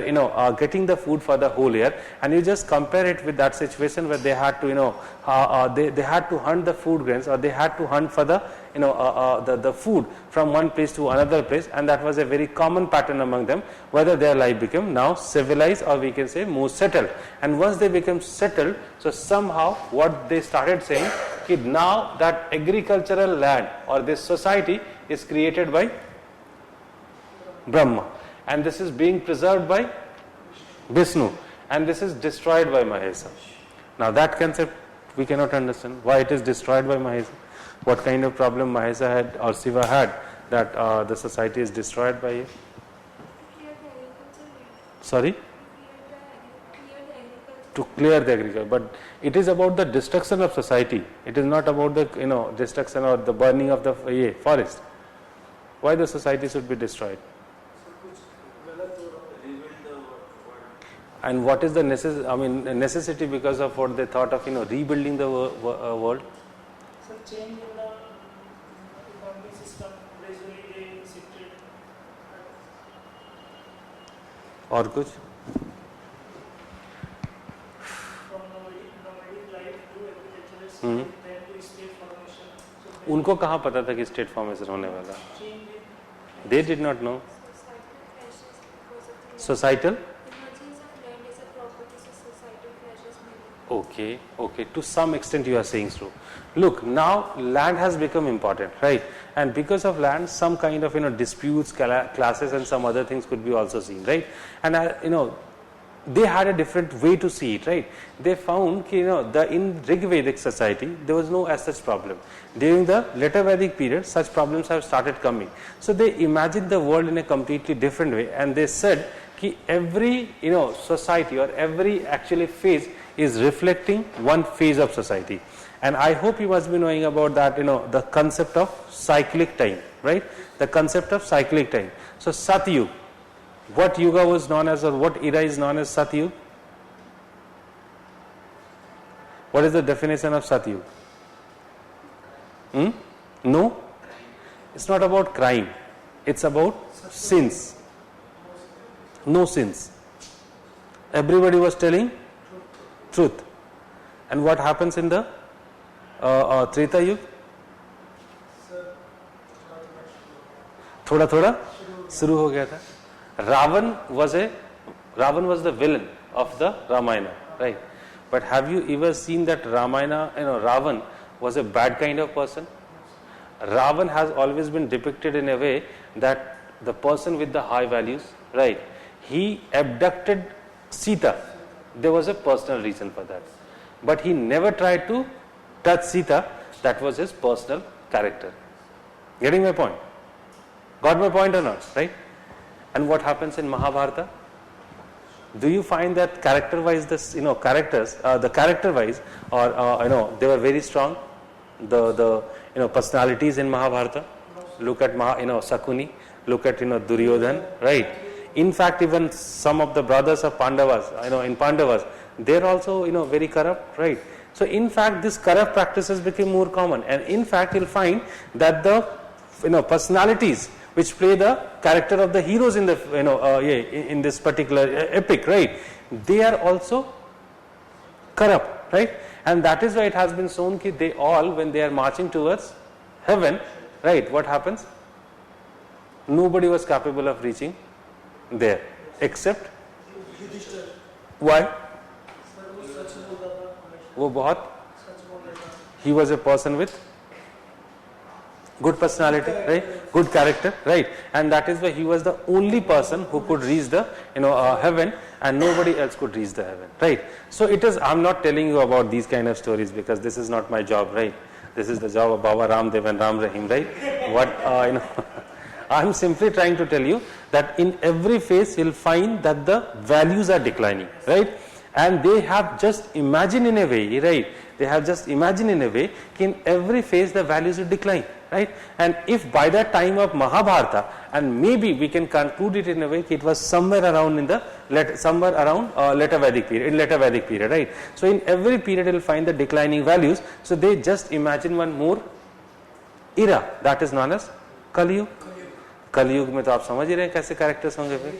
getting the food for the whole year. And you just compare it with that situation where they had to they had to hunt the food grains, or they had to hunt for the the food from one place to another place, and that was a very common pattern among them, whether their life became now civilized, or we can say more settled. And once they became settled, so somehow what they started saying, now that agricultural land or this society is created by Brahma, and this is being preserved by Vishnu, and this is destroyed by Mahesa. Now that concept we cannot understand, why it is destroyed by Mahesa. What kind of problem Mahesa had or Shiva had that the society is destroyed by him? Sorry? To clear the agriculture, but it is about the destruction of society. It is not about the destruction or the burning of the forest. Why the society should be destroyed? And what is the necessity because of what they thought of rebuilding the world? So change in the economic system, gradually they shifted. और कुछ? From nomadic life to agriculturist life, then to state formation. So उनको कहाँ पता था कि state formation होने वाला? change in They did not know. Societal pressures because of the Societal? Emergence of land is a property of societal pressures maybe. Okay, okay, to some extent you are saying so. Look, now land has become important, right? And because of land, some kind of, disputes, classes and some other things could be also seen, right? And, they had a different way to see it, right? They found, in Rig Vedic society, there was no as such problem. During the later Vedic period, such problems have started coming. So they imagined the world in a completely different way, and they said, ki every, society or every actually phase is reflecting one phase of society. And I hope you must be knowing about that, the concept of cyclic time, right? The concept of cyclic time. So Satyug, what yuga was known as, or what era is known as Satyug? What is the definition of Satyug? No? It's not about crime. It's about sins. No sins. Everybody was telling truth. And what happens in the Treta Yuga? थोड़ा थोड़ा शुरू हो गया था. Ravan was the villain of the Ramayana, right? But have you ever seen that Ramayana, Ravan was a bad kind of person? Ravan has always been depicted in a way that the person with the high values, right? He abducted Sita. There was a personal reason for that. But he never tried to touch Sita. That was his personal character. Getting my point? Got my point or not, right? And what happens in Mahabharata? Do you find that character-wise, the character-wise, or they were very strong? The personalities in Mahabharata. Look at Sakuni. Look at Duryodhan, right? In fact, even some of the brothers of Pandavas, in Pandavas, they're also very corrupt, right? So in fact, these corrupt practices became more common, and in fact, you'll find that the personalities which play the character of the heroes in the in this particular epic, right? They are also corrupt, right? And that is why it has been shown that they all, when they are marching towards heaven, right? What happens? Nobody was capable of reaching there, except why? वो बहुत, he was a person with good personality, right? Good character, right? And that is why he was the only person who could reach the heaven, and nobody else could reach the heaven, right? So it is, I'm not telling you about these kind of stories because this is not my job, right? This is the job of Baba Ramdev and Ram Rahim, right? What I'm simply trying to tell you that in every phase you'll find that the values are declining, right? And they have just imagined in a way, right? They have just imagined in a way that in every phase the values will decline, right? And if by the time of Mahabharata, and maybe we can conclude it in a way that it was somewhere around in the later Vedic period, right? So in every period you'll find the declining values. So they just imagine one more era, that is known as Kali Yuga. कलयुग में तो आप समझ ही रहे हैं कैसे characters होंगे फिर,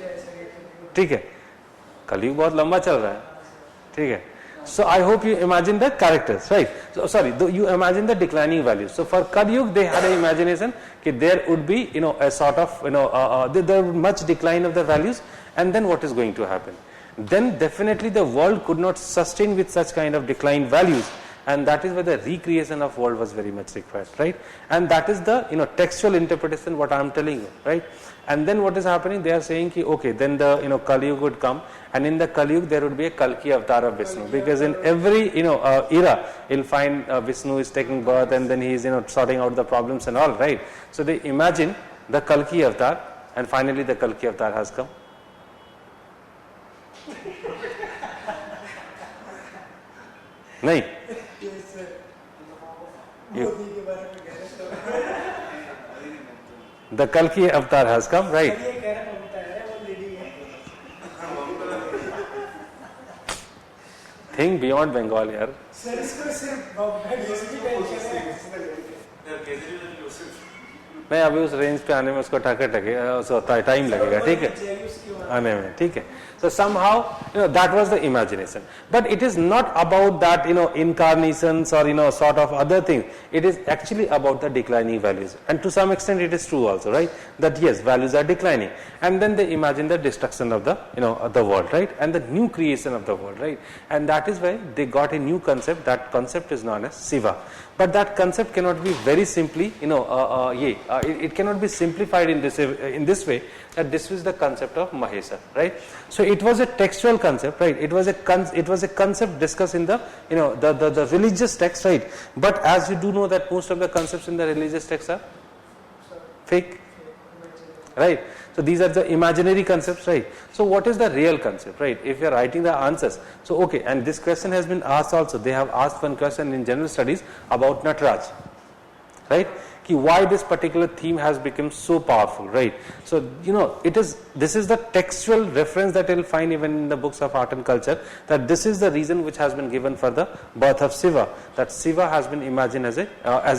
ठीक है? कलयुग बहुत लंबा चल रहा है, ठीक है? So I hope you imagine the characters, right? So sorry, you imagine the declining values. So for Kalyug, they had an imagination that there would be, a sort of, there would much decline of the values, and then what is going to happen? Then definitely the world could not sustain with such kind of declined values. And that is where the recreation of world was very much required, right? And that is the textual interpretation what I am telling you, right? And then what is happening? They are saying ki, okay, then the Kali Yuga would come, and in the Kali Yuga there would be a Kalki avatar of Vishnu, because in every era you'll find Vishnu is taking birth, and then he is sorting out the problems and all, right? So they imagine the Kalki avatar, and finally the Kalki avatar has come. नहीं The Kalki avatar has come, right? Think beyond Bengal, yaar. मैं अभी उस range पे आने में उसको time लगेगा, ठीक है, आने में, ठीक है. So somehow, that was the imagination. But it is not about that, incarnations or, sort of other things. It is actually about the declining values. And to some extent it is true also, right? That yes, values are declining. And then they imagine the destruction of the, of the world, right? And the new creation of the world, right? And that is why they got a new concept. That concept is known as Shiva. But that concept cannot be very simply, it cannot be simplified in this way, that this is the concept of Mahesa, right? So it was a textual concept, right? It was a concept discussed in the, the religious text, right? But as you do know that most of the concepts in the religious text are fake, right? So these are the imaginary concepts, right? So what is the real concept, right? If you are writing the answers, so okay, and this question has been asked also. They have asked one question in general studies about Nataraj, right? Why this particular theme has become so powerful, right? So this is the textual reference that you will find even in the books of art and culture, that this is the reason which has been given for the birth of Shiva, that Shiva has been imagined as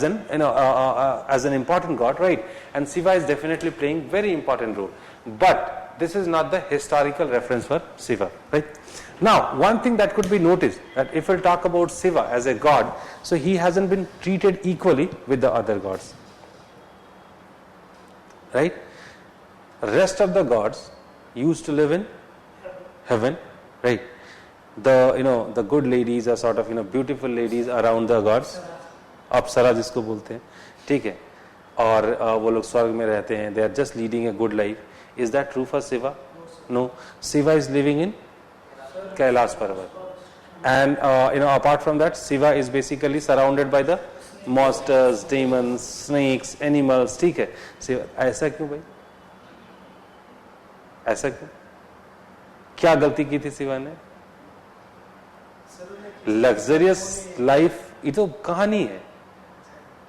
an important god, right? And Shiva is definitely playing very important role, but this is not the historical reference for Shiva, right? Now, one thing that could be noticed, that if we talk about Shiva as a god, so he hasn't been treated equally with the other gods, right? Rest of the gods used to live in heaven, right? The the good ladies are sort of beautiful ladies around the gods, अप्सरा जिसको बोलते हैं, ठीक है, और वो लोग स्वर्ग में रहते हैं. They are just leading a good life. Is that true for Shiva? No. Shiva is living in Kailash Parvat, and apart from that, Shiva is basically surrounded by the monsters, demons, snakes, animals, ठीक है. Shiva, ऐसा क्यों भाई? ऐसा क्यों? क्या गलती की थी शिवा ने? Luxurious life, ये तो कहानी है.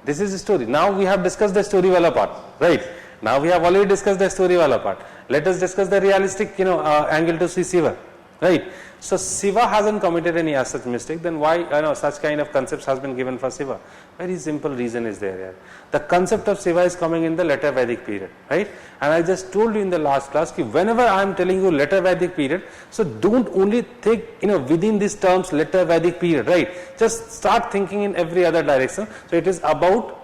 This is the story. Now we have discussed the story wala part, right? Now we have already discussed the story wala part. Let us discuss the realistic, angle to see Shiva, right? So Shiva hasn't committed any such mistake. Then why, such kind of concepts has been given for Shiva? Very simple reason is there. Yeah. The concept of Shiva is coming in the later Vedic period, right? And I just told you in the last class that whenever I am telling you later Vedic period, so don't only think, within these terms later Vedic period, right? Just start thinking in every other direction. So it is about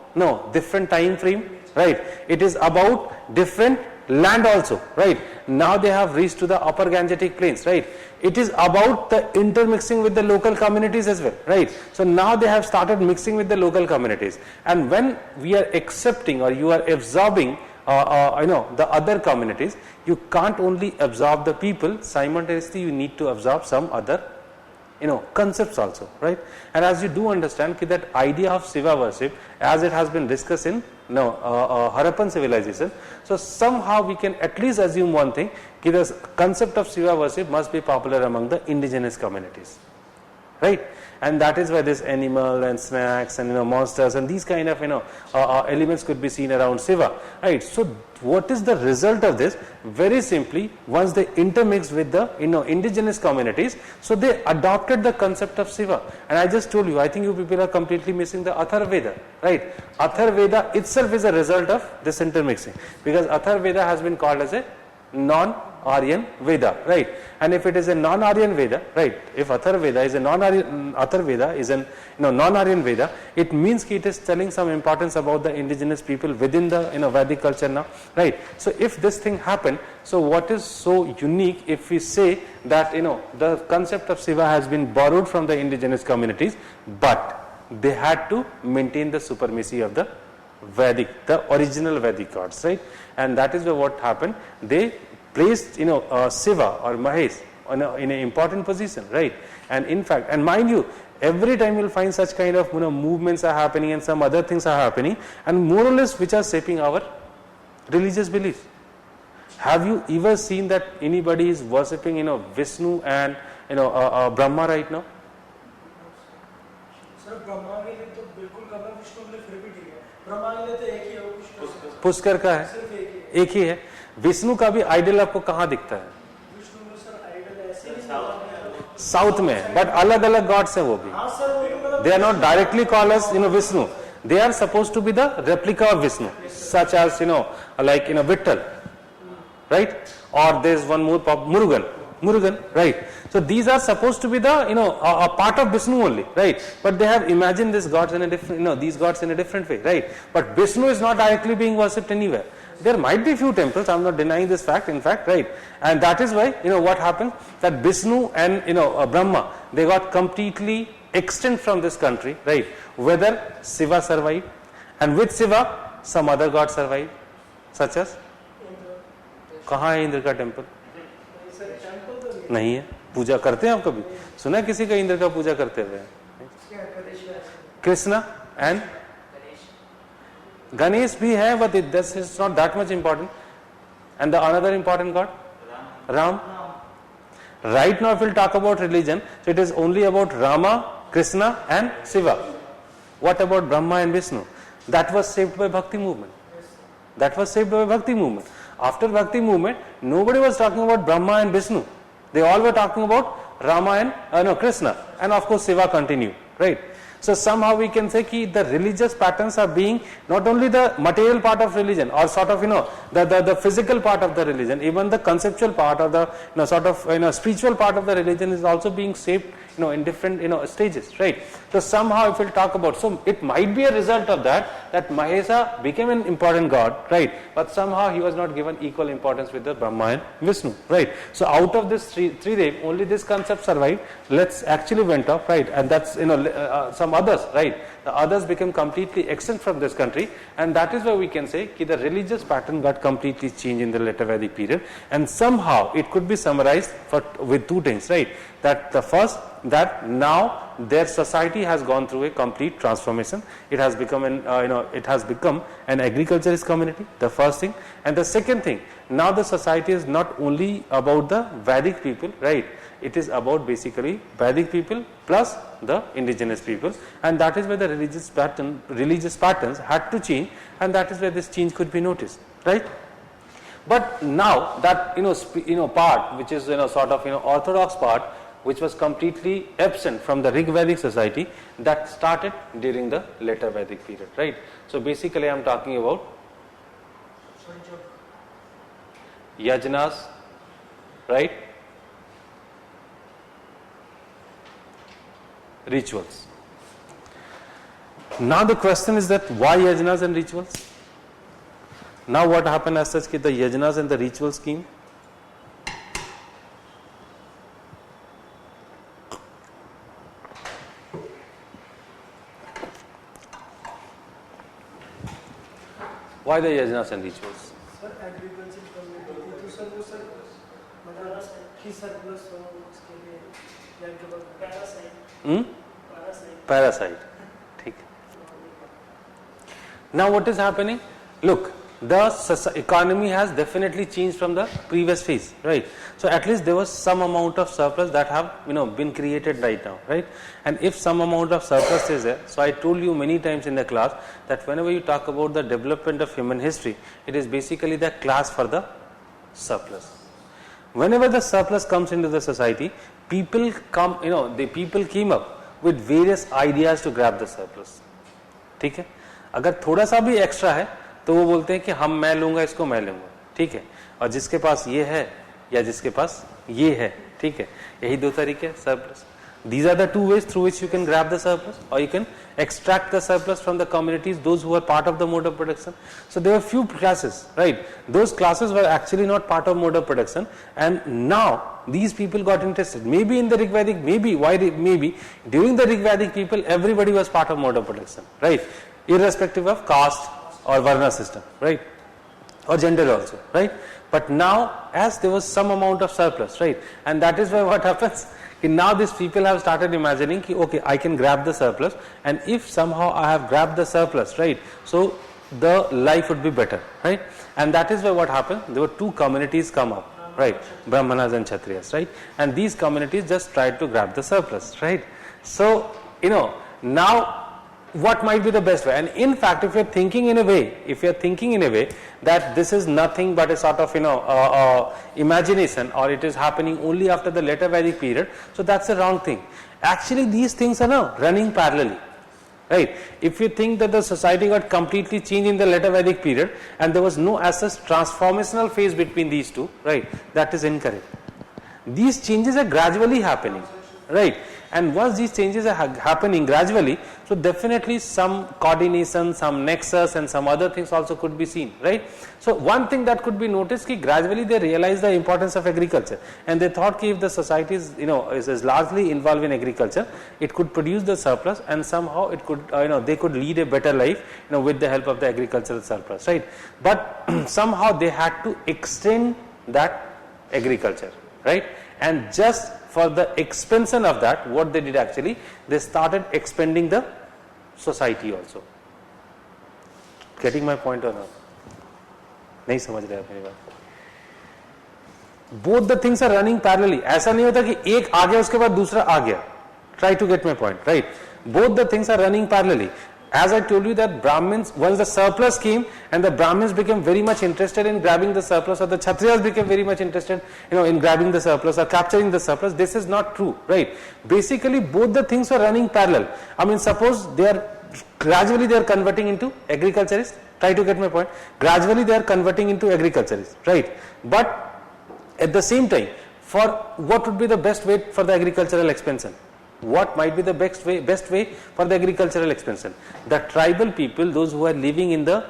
different time frame, right? It is about different land also, right? Now they have reached to the upper Gangetic plains, right? It is about the intermixing with the local communities as well, right? So now they have started mixing with the local communities, and when we are accepting or you are absorbing the other communities, you can't only absorb the people, simultaneously you need to absorb some other concepts also, right? And as you do understand that idea of Shiva worship, as it has been discussed in Harappan civilization, so somehow we can at least assume one thing, that the concept of Shiva worship must be popular among the indigenous communities, right? And that is why this animal and snacks and monsters and these kind of elements could be seen around Shiva, right? So what is the result of this? Very simply, once they intermixed with the indigenous communities, so they adopted the concept of Shiva. And I just told you, I think you people are completely missing the Atharvaveda, right? Atharvaveda itself is a result of this intermixing, because Atharvaveda has been called as a non-Aryan Veda, right? And if it is a non-Aryan Veda, right? If Atharvaveda is a non-Aryan Veda, it means it is telling some importance about the indigenous people within the Vedic culture now, right? So if this thing happened, so what is so unique if we say that the concept of Shiva has been borrowed from the indigenous communities, but they had to maintain the supremacy of the Vedic, the original Vedic gods, right? And that is what happened. They placed Shiva or Mahesh in an important position, right? And in fact, and mind you, every time you will find such kind of movements are happening and some other things are happening, and more or less which are shaping our religious beliefs. Have you ever seen that anybody is worshipping Vishnu and Brahma right now? Sir Brahma के लिए तो बिल्कुल करना, विष्णु के लिए फिर भी ठीक है. ब्रह्मा के लिए तो एक ही है, वो विष्णु पुष्कर का है, सिर्फ एक ही है. विष्णु का भी आइडल आपको कहाँ दिखता है? विष्णु में सर आइडल ऐसे ही साउथ में, बट अलग अलग गॉड्स हैं वो भी. हाँ सर, वो They are not directly called as Vishnu. they are supposed to be the replica of Vishnu, such as, like, Vittal, right? Or there is one more, Murugan, right? So these are supposed to be the, a part of Vishnu only, right? But they have imagined these gods in a different, these gods in a different way, right? But Vishnu is not directly being worshipped anywhere. There might be few temples, I am not denying this fact, in fact, right? And that is why, what happened, that Vishnu and, Brahma, they got completely extinct from this country, right? Whether Shiva survived, and with Shiva, some other god survived, such as, कहाँ है इंद्र का temple? नहीं है. पूजा करते हैं आप कभी? सुना किसी का इंद्र का पूजा करते हुए? Krishna and Ganesh bhi hai, but this is not that much important. And the another important god? Ram. Right now if we'll talk about religion, so it is only about Rama, Krishna and Shiva. What about Brahma and Vishnu? That was saved by Bhakti movement. That was saved by Bhakti movement. After Bhakti movement, nobody was talking about Brahma and Vishnu. They all were talking about Rama and Krishna. And of course Shiva continued, right? So somehow we can say that the religious patterns are being not only the material part of religion or sort of the physical part of the religion, even the conceptual part or the sort of spiritual part of the religion is also being shaped in different stages, right? So somehow if we'll talk about, so it might be a result of that Mahesa became an important god, right? But somehow he was not given equal importance with the Brahma and Vishnu, right? So out of this three Dev, only this concept survived. Let's actually went off, right? And that's some others, right? The others became completely extinct from this country, and that is why we can say that the religious pattern got completely changed in the later Vedic period. And somehow it could be summarized with two things, right? That the first, that now their society has gone through a complete transformation. It has become an agriculturist community, the first thing. And the second thing, now the society is not only about the Vedic people, right? It is about basically Vedic people plus the indigenous people, and that is where the religious patterns had to change, and that is where this change could be noticed, right? But now that part which is sort of orthodox part, which was completely absent from the Rig Vedic society, that started during the later Vedic period, right? So basically I am talking about yajnas, right? Rituals. Now the question is that why yajnas and rituals? Now what happened as such, the yajnas and the rituals came? Why the yajnas and rituals? Sir, agriculture community तो sir वो sir मतलब की surplus हो उसके लिए like parasite Parasite. ठीक. Now what is happening? Look, the economy has definitely changed from the previous phase, right? So at least there was some amount of surplus that have been created right now, right? And if some amount of surplus is there, so I told you many times in the class that whenever you talk about the development of human history, it is basically the class for the surplus. Whenever the surplus comes into the society, people came up with various ideas to grab the surplus. ठीक है? अगर थोड़ा सा भी extra है तो वो बोलते हैं कि मैं लूंगा इसको, मैं लूंगा, ठीक है? और जिसके पास ये है या जिसके पास ये है, ठीक है? यही दो तरीके हैं surplus. These are the two ways through which you can grab the surplus, or you can extract the surplus from the communities, those who are part of the mode of production. So there were few classes, right? Those classes were actually not part of mode of production, and now these people got interested. Maybe in the Rig Vedic, maybe during the Rig Vedic people, everybody was part of mode of production, right? Irrespective of caste or Varna system, right? Or gender also, right? But now, as there was some amount of surplus, right? And that is why what happens? Now these people have started imagining, okay, I can grab the surplus, and if somehow I have grabbed the surplus, right, so the life would be better, right? And that is why what happened, there were two communities come up, right, Brahmanas and Kshatriyas, right? And these communities just tried to grab the surplus, right? So, now what might be the best way? And in fact, if you're thinking in a way that this is nothing but a sort of imagination, or it is happening only after the later Vedic period, so that's a wrong thing. Actually these things are now running parallelly. right? If you think that the society got completely changed in the later Vedic period and there was no as such transformational phase between these two, right, that is incorrect. These changes are gradually happening, right? And once these changes are happening gradually, so definitely some coordination, some nexus and some other things also could be seen, right? So one thing that could be noticed ki gradually they realized the importance of agriculture and they thought ki if the society is, is largely involved in agriculture, it could produce the surplus and somehow it could, they could lead a better life, with the help of the agricultural surplus, right? But somehow they had to extend that agriculture, right? And just for the expansion of that, what they did actually, they started expanding the society also. Getting my point or not? नहीं समझ रहे आप मेरी बात? Both the things are running parallelly. ऐसा नहीं होता कि एक आ गया उसके बाद दूसरा आ गया. Try to get my point, right? Both the things are running parallelly. As I told you that Brahmins, once the surplus came and the Brahmins became very much interested in grabbing the surplus, or the Kshatriyas became very much interested, in grabbing the surplus or capturing the surplus, this is not true, right? Basically, both the things are running parallel. I mean, suppose gradually they are converting into agriculturists. Try to get my point. Gradually they are converting into agriculturists, right? But at the same time, for what would be the best way for the agricultural expansion? What might be the best way for the agricultural expansion? The tribal people, those who are living in the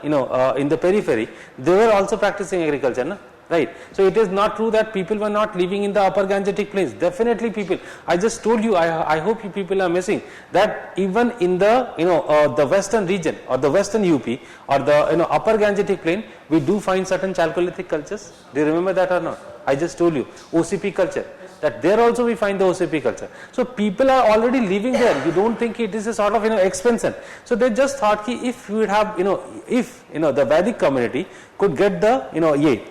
in the periphery, they were also practicing agriculture, na? Right? So it is not true that people were not living in the upper Gangetic plains. Definitely people. I just told you. I hope you people are missing that even in the the western region or the western UP or the upper Gangetic plain, we do find certain Chalcolithic cultures. Do you remember that or not? I just told you OCP culture. That there also we find the OCP culture. So people are already living there. You don't think it is a sort of expansion. So they just thought ki if we would have if the Vedic community could get the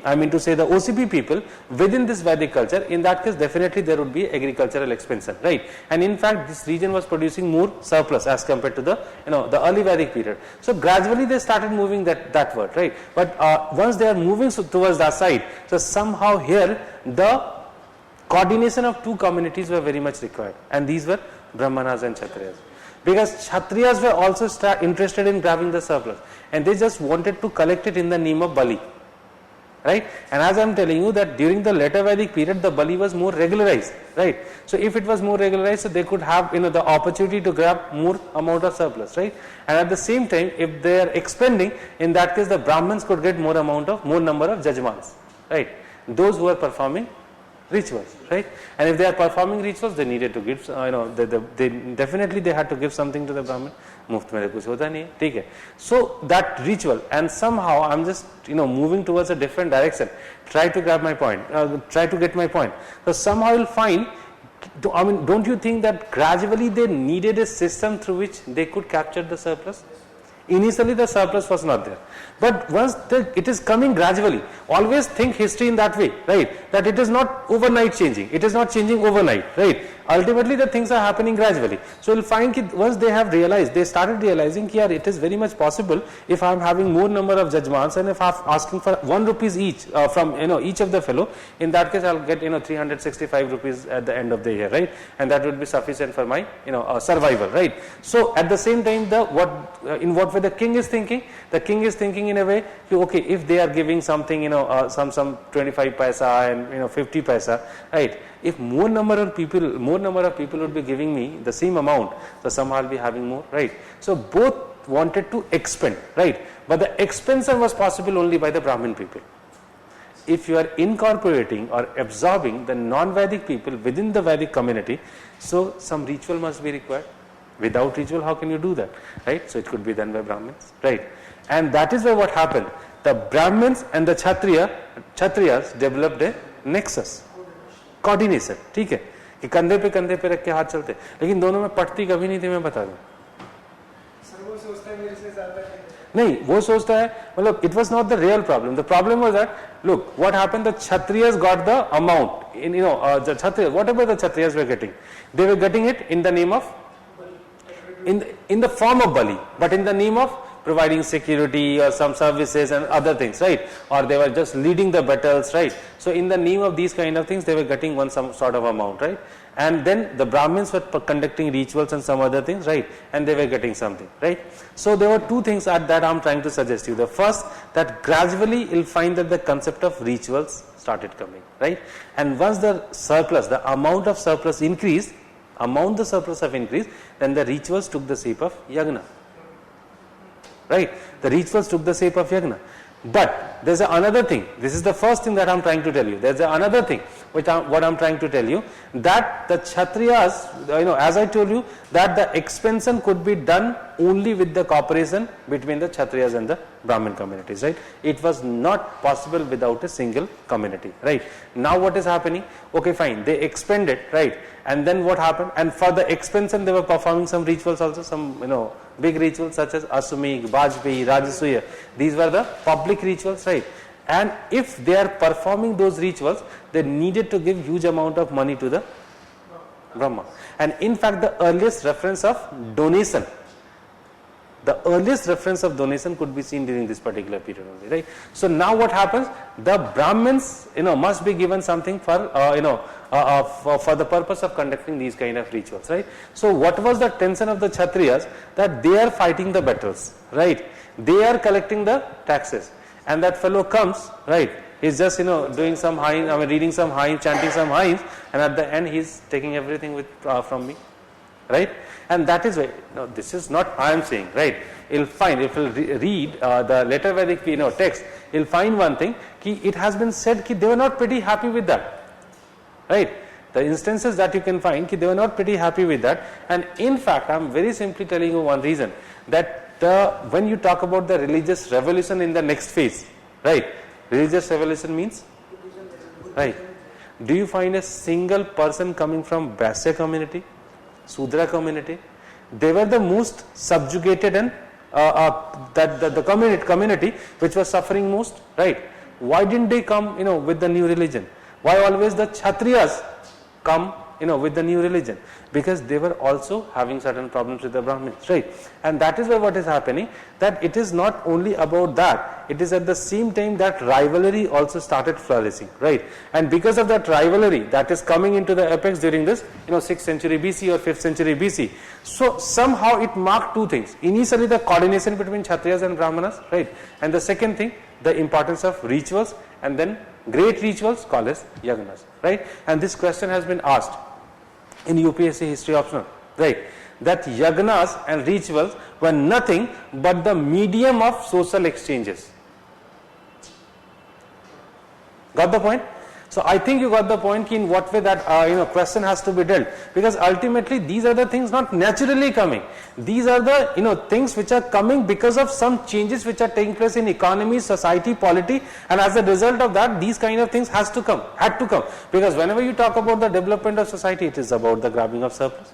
I mean to say the OCP people within this Vedic culture, in that case definitely there would be agricultural expansion, right? And in fact this region was producing more surplus as compared to the the early Vedic period. So gradually they started moving that word, right? But once they are moving towards that side, so somehow here the coordination of two communities were very much required, and these were Brahmanas and Kshatriyas, because Kshatriyas were also interested in grabbing the surplus and they just wanted to collect it in the name of Bali, right? And as I am telling you that during the later Vedic period the Bali was more regularized, right? So if it was more regularized, so they could have the opportunity to grab more amount of surplus, right? And at the same time, if they are expanding, in that case the Brahmins could get more number of jajmans, right? Those who are performing rituals, right? And if they are performing rituals, they needed to give, they definitely they had to give something to the Brahmin. Muft mere kuch hota nahi hai, theek hai. So that ritual, and somehow I'm just moving towards a different direction. Try to grab my point. Try to get my point. So somehow you'll find. I mean, don't you think that gradually they needed a system through which they could capture the surplus? Initially the surplus was not there, but once it is coming gradually. Always think history in that way, right? That it is not overnight changing. It is not changing overnight, right? Ultimately the things are happening gradually. So you'll find that once they have realized, they started realizing that it is very much possible if I am having more number of jajmans and if I am asking for 1 rupees each from each of the fellow, in that case I'll get 365 rupees at the end of the year, right? And that would be sufficient for my survival, right? So at the same time, in what way the king is thinking? The king is thinking in a way, okay, if they are giving something, some 25 paisa and 50 paisa, right? If more number of people would be giving me the same amount, so somehow I'll be having more, right? So both wanted to expand, right? But the expansion was possible only by the Brahmin people. If you are incorporating or absorbing the non-Vedic people within the Vedic community, so some ritual must be required. Without ritual, how can you do that, right? So it could be done by Brahmins, right? And that is why what happened. The Brahmins and the Kshatriyas developed a nexus, coordination, ठीक है, कि कंधे पे रख के हाथ चलते, लेकिन दोनों में पटती कभी नहीं थी, मैं बता दूं. नहीं, वो सोचता है, मतलब it was not the real problem. The problem was that, look, what happened, the Kshatriyas got the amount, the Kshatriyas, whatever the Kshatriyas were getting, they were getting it in the name of, in the form of Bali, but in the name of providing security or some services and other things, right? Or they were just leading the battles, right? So in the name of these kind of things, they were getting some sort of amount, right? And then the Brahmins were conducting rituals and some other things, right? And they were getting something, right? So there were two things that I am trying to suggest you. The first, that gradually you'll find that the concept of rituals started coming, right? And once the surplus, the amount of surplus increased, then the rituals took the shape of yagna, right? The rituals took the shape of yagna. But there's another thing. This is the first thing that I'm trying to tell you. There's another thing what I'm trying to tell you, that the Kshatriyas, as I told you, that the expansion could be done only with the cooperation between the Kshatriyas and the Brahmin communities, right? It was not possible without a single community, right? Now what is happening? Okay, fine. They expanded, right? And then what happened? And for the expansion, they were performing some rituals also, some big rituals such as Asumik, Bajpeyi, Rajasuya. These were the public rituals, right? And if they are performing those rituals, they needed to give huge amount of money to the Brahma. And in fact, the earliest reference of donation could be seen during this particular period only, right? So now what happens? The Brahmins, must be given something for, for the purpose of conducting these kind of rituals, right? So what was the tension of the Kshatriyas? That they are fighting the battles, right? They are collecting the taxes, and that fellow comes, right? He's just, doing some hymn, reading some hymn, chanting some hymns, and at the end he's taking everything from me, right? And that is why, this is not I am saying, right? You'll find, if you read the later Vedic text, you'll find one thing, it has been said that they were not pretty happy with that, right? The instances that you can find, they were not pretty happy with that. And in fact, I'm very simply telling you one reason, that when you talk about the religious revolution in the next phase, right? Religious revolution means, right? Do you find a single person coming from Vaisya community, Sudra community? They were the most subjugated and the community which was suffering most, right? Why didn't they come, with the new religion? Why always the Kshatriyas come, with the new religion? Because they were also having certain problems with the Brahmins, right? And that is why what is happening, that it is not only about that, it is at the same time that rivalry also started flourishing, right? And because of that rivalry that is coming into the apex during this, 6th century BC or 5th century BC, so somehow it marked two things. Initially the coordination between Kshatriyas and Brahmanas, right? And the second thing, the importance of rituals, and then great rituals called as yagnas, right? And this question has been asked in UPSC history optional, right? That yagnas and rituals were nothing but the medium of social exchanges. Got the point? So I think you got the point in what way that question has to be dealt, because ultimately these are the things not naturally coming. These are the things which are coming because of some changes which are taking place in economy, society, polity, and as a result of that, these kind of things had to come. Because whenever you talk about the development of society, it is about the grabbing of surplus,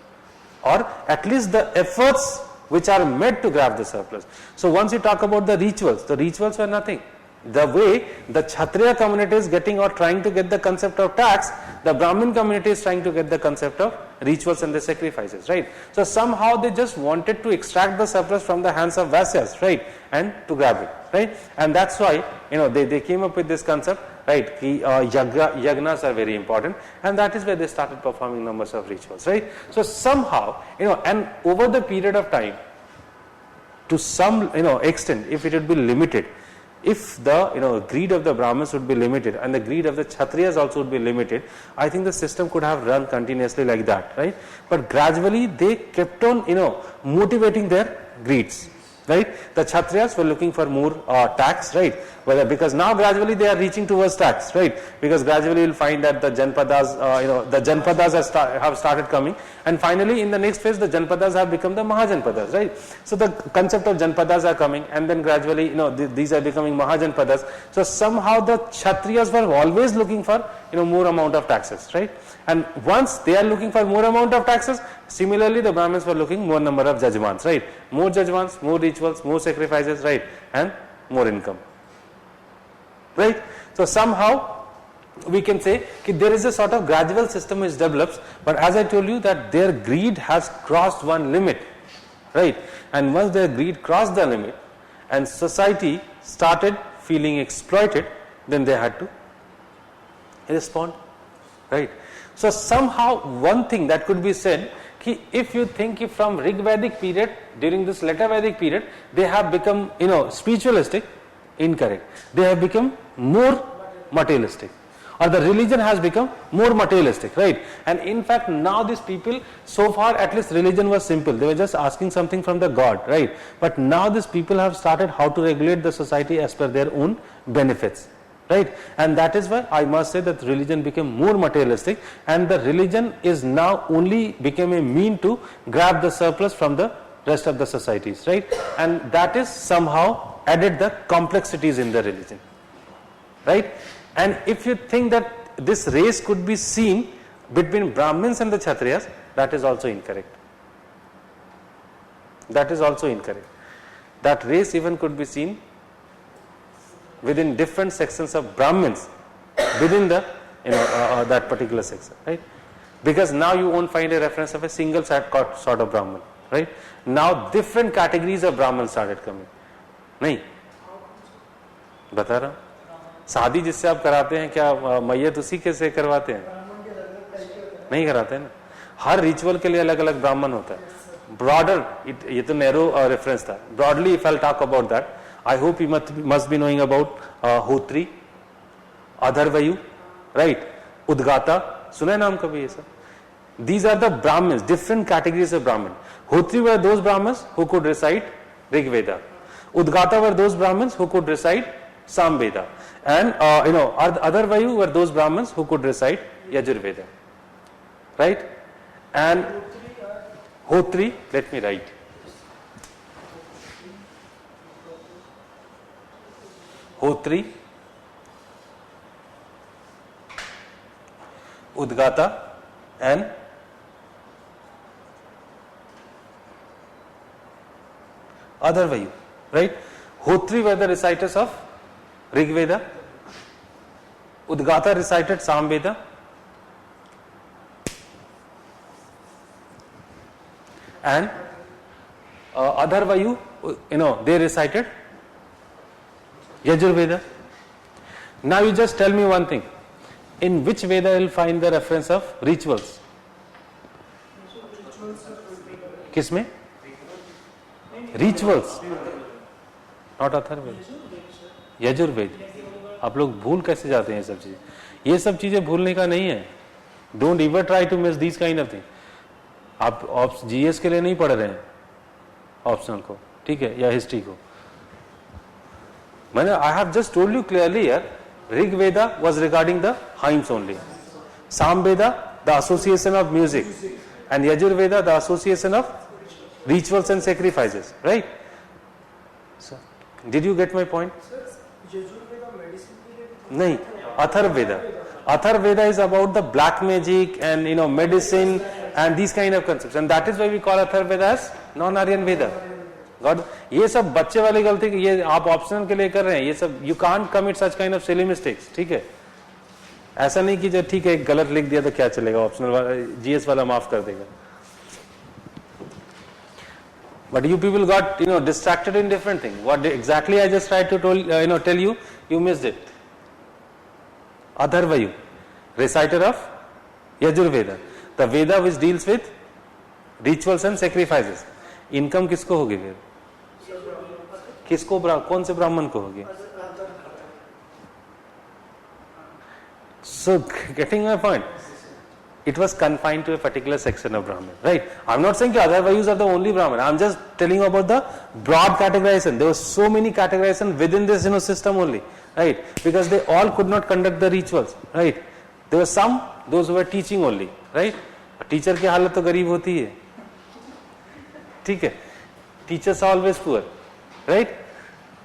or at least the efforts which are made to grab the surplus. So once you talk about the rituals were nothing. The way the Kshatriya community is getting or trying to get the concept of tax, the Brahmin community is trying to get the concept of rituals and the sacrifices, right? So somehow they just wanted to extract the surplus from the hands of Vaisyas, right? And to grab it, right? And that's why, they came up with this concept, right? Yagnas are very important, and that is where they started performing numbers of rituals, right? So somehow, and over the period of time, to some, extent, if it would be limited, if the greed of the Brahmins would be limited and the greed of the Kshatriyas also would be limited, I think the system could have run continuously like that, right? But gradually they kept on motivating their greeds, right? The Kshatriyas were looking for more tax, right? Because now gradually they are reaching towards tax, right? Because gradually you'll find that the Janpadas, the Janpadas have started coming, and finally in the next phase the Janpadas have become the Mahajanpadas, right? So the concept of Janpadas are coming, and then gradually these are becoming Mahajanpadas. So somehow the Kshatriyas were always looking for more amount of taxes, right? And once they are looking for more amount of taxes, similarly the Brahmins were looking more number of judgments, right? More judgments, more rituals, more sacrifices, right? And more income, right? So somehow we can say there is a sort of gradual system which develops, but as I told you that their greed has crossed one limit, right? And once their greed crossed the limit, and society started feeling exploited, then they had to respond, right? So somehow one thing that could be said, ki if you think from Rig Vedic period, during this later Vedic period, they have become, spiritualistic, incorrect. They have become more materialistic, or the religion has become more materialistic, right? And in fact now these people, so far at least religion was simple, they were just asking something from the God, right? But now these people have started how to regulate the society as per their own benefits, right? And that is why I must say that religion became more materialistic, and the religion is now only became a mean to grab the surplus from the rest of the societies, right? And that is somehow added the complexities in the religion, right? And if you think that this race could be seen between Brahmins and the Kshatriyas, that is also incorrect. That is also incorrect. That race even could be seen within different sections of Brahmins within the that particular section, right? Because now you won't find a reference of a single sort of Brahman, right? Now different categories of Brahmins started coming. नहीं बता रहा हूँ, शादी जिससे आप कराते हैं क्या मैयत उसी के से करवाते हैं? नहीं कराते हैं ना, हर रिचुअल के लिए अलग अलग ब्राह्मण होता है. ब्रॉडर, ये तो नैरो रेफरेंस था. Broadly if I talk about that, I hope you must be knowing about Hotri, Adharvayu, right? Udgata, सुना है नाम कभी ये सब? These are the Brahmins, different categories of Brahmin. Hotri were those Brahmins who could recite Rig Veda. Udgata were those Brahmins who could recite Sam Veda. And Adharvayu were those Brahmins who could recite Yajur Veda, right? And Hotri, let me write. Hotri, Udgata and Adharvayu, right? Hotri were the reciters of Rig Veda, Udgata recited Sam Veda, and Adharvayu, they recited Yajur Veda. Now you just tell me one thing. In which Veda you will find the reference of rituals? किसमें? Rituals, not Atharvaveda. Yajur वेद. आप लोग भूल कैसे जाते हैं ये सब चीजें? ये सब चीजें भूलने का नहीं है. Don't ever try to miss these kind of things. आप जीएस के लिए नहीं पढ़ रहे हैं ऑप्शनल को, ठीक है, या हिस्ट्री को. I have just told you clearly here, Rig Veda was regarding the hymns only. Sam Veda, the association of music. And Yajur Veda, the association of rituals and sacrifices, right? So, did you get my point? No, Athar Veda. Athar Veda is about the black magic and medicine and these kind of concepts. And that is why we call Athar Veda as non-Aryan Veda. God, ये सब बच्चे वाली गलती, ये आप optional के लिए कर रहे हैं, ये सब you can't commit such kind of silly mistakes, ठीक है? ऐसा नहीं कि जब ठीक है गलत लिख दिया तो क्या चलेगा, ऑप्शनल वाला जीएस वाला माफ कर देगा. But you people got distracted in different things. What exactly I just tried to tell you, you missed it. Adharvayu, reciter of Yajur Veda, the Veda which deals with rituals and sacrifices. Income किसको होगी फिर? किसको कौन से ब्राह्मण को होगी? So getting my point, it was confined to a particular section of Brahmin, right? I'm not saying that Adharvayus are the only Brahmin. I'm just telling you about the broad categorization. There were so many categorization within this system only, right? Because they all could not conduct the rituals, right? There were some, those who were teaching only, right? Teacher की हालत तो गरीब होती है, ठीक है? Teachers are always poor, right?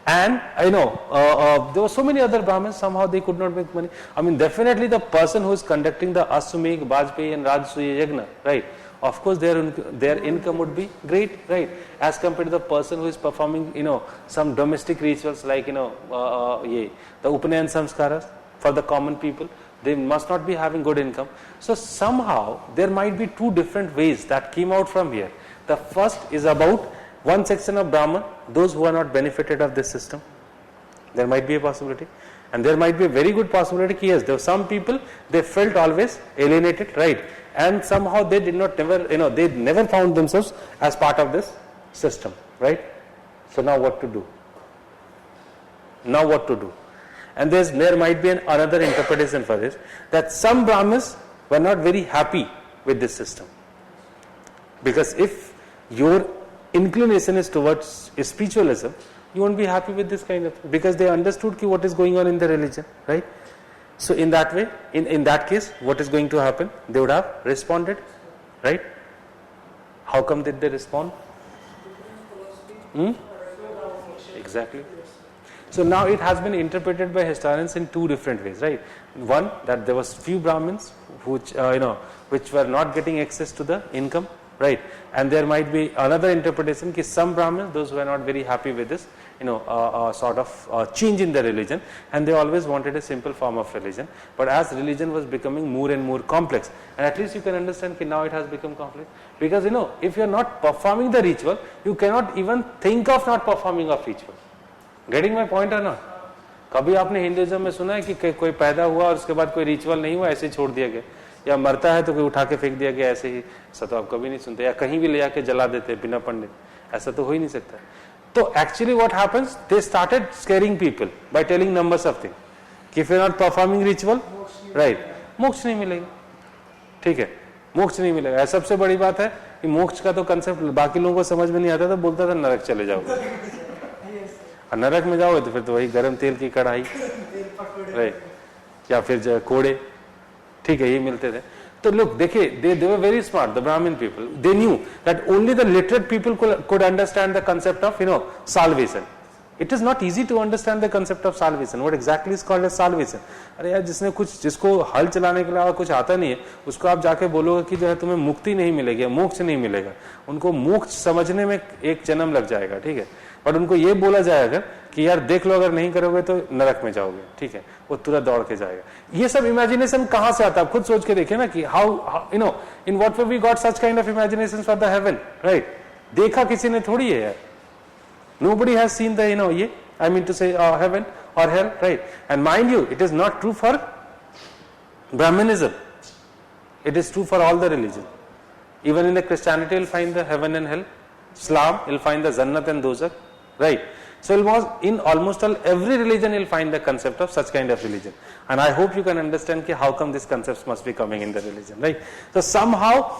And there were so many other Brahmins, somehow they could not make money. I mean, definitely the person who is conducting the Ashwamedh, Bajpayee and Rajasuya Yagna, right? Of course their income would be great, right? As compared to the person who is performing, some domestic rituals like, the Upanayan Samskaras for the common people. They must not be having good income. So somehow there might be two different ways that came out from here. The first is about one section of Brahman, those who are not benefited of this system. There might be a possibility, and there might be a very good possibility that yes, there were some people, they felt always alienated, right, and somehow they did not they never found themselves as part of this system, right. So now what to do? Now what to do? And there might be another interpretation for this, that some Brahmins were not very happy with this system, because if your inclination is towards spiritualism, you won't be happy with this kind of, because they understood what is going on in the religion, right. So in that way, in that case, what is going to happen? They would have responded, right. How come did they respond? Exactly. So now it has been interpreted by historians in two different ways, right. One, that there was few Brahmins which which were not getting access to the income, right, and there might be another interpretation that some Brahmins, those who are not very happy with this sort of change in the religion, and they always wanted a simple form of religion, but as religion was becoming more and more complex, and at least you can understand that now it has become complex, because if you are not performing the ritual, you cannot even think of not performing of ritual. Getting my point or not? कभी आपने Hinduism में सुना है कि कोई पैदा हुआ और उसके बाद कोई रिचुअल नहीं हुआ, ऐसे ही छोड़ दिया गया, या मरता है तो कोई उठा के फेंक दिया गया ऐसे ही? ऐसा तो आप कभी नहीं सुनते, या कहीं भी ले जाके जला देते बिना पंडित, ऐसा तो हो ही नहीं सकता. तो actually what happens, they started scaring people by telling numbers of things कि if you are not performing ritual, right, मोक्ष नहीं मिलेगा. ठीक है, मोक्ष नहीं मिलेगा. सबसे बड़ी बात है कि मोक्ष का तो कंसेप्ट बाकी लोगों को समझ में नहीं आता, तो बोलता था नरक चले जाओगे, और नरक में जाओगे तो फिर तो वही गर्म तेल की कढ़ाई, राइट, या फिर कोड़े, ठीक है, ये मिलते थे. तो लोग देखिए, they were very smart, the Brahmin people. They knew that only the literate people could understand the concept of salvation. It is not easy to understand the concept of salvation. What exactly is called as salvation? अरे यार, जिसको हल चलाने के अलावा कुछ आता नहीं है, उसको आप जाके बोलोगे कि जो है तुम्हें मुक्ति नहीं मिलेगी, मोक्ष नहीं मिलेगा, उनको मोक्ष समझने में एक जन्म लग जाएगा, ठीक है. बट उनको ये बोला जाएगा कि यार देख लो, अगर नहीं करोगे तो नरक में जाओगे, ठीक है, वो तुरंत दौड़ के जाएगा. ये सब इमेजिनेशन कहां से आता है? आप खुद सोच के देखिए ना कि how in what way we got such kind of imagination for the heaven, right. देखा किसी ने थोड़ी है यार. Nobody has seen the I mean to say heaven or hell, right? And mind you, it is not true for Brahmanism. It is true for all the religion. Even in the Christianity, you'll find the heaven and hell. Islam, you'll find the Jannat and Dozak, right? So in almost every religion, you'll find the concept of such kind of religion. And I hope you can understand how come these concepts must be coming in the religion, right? So somehow,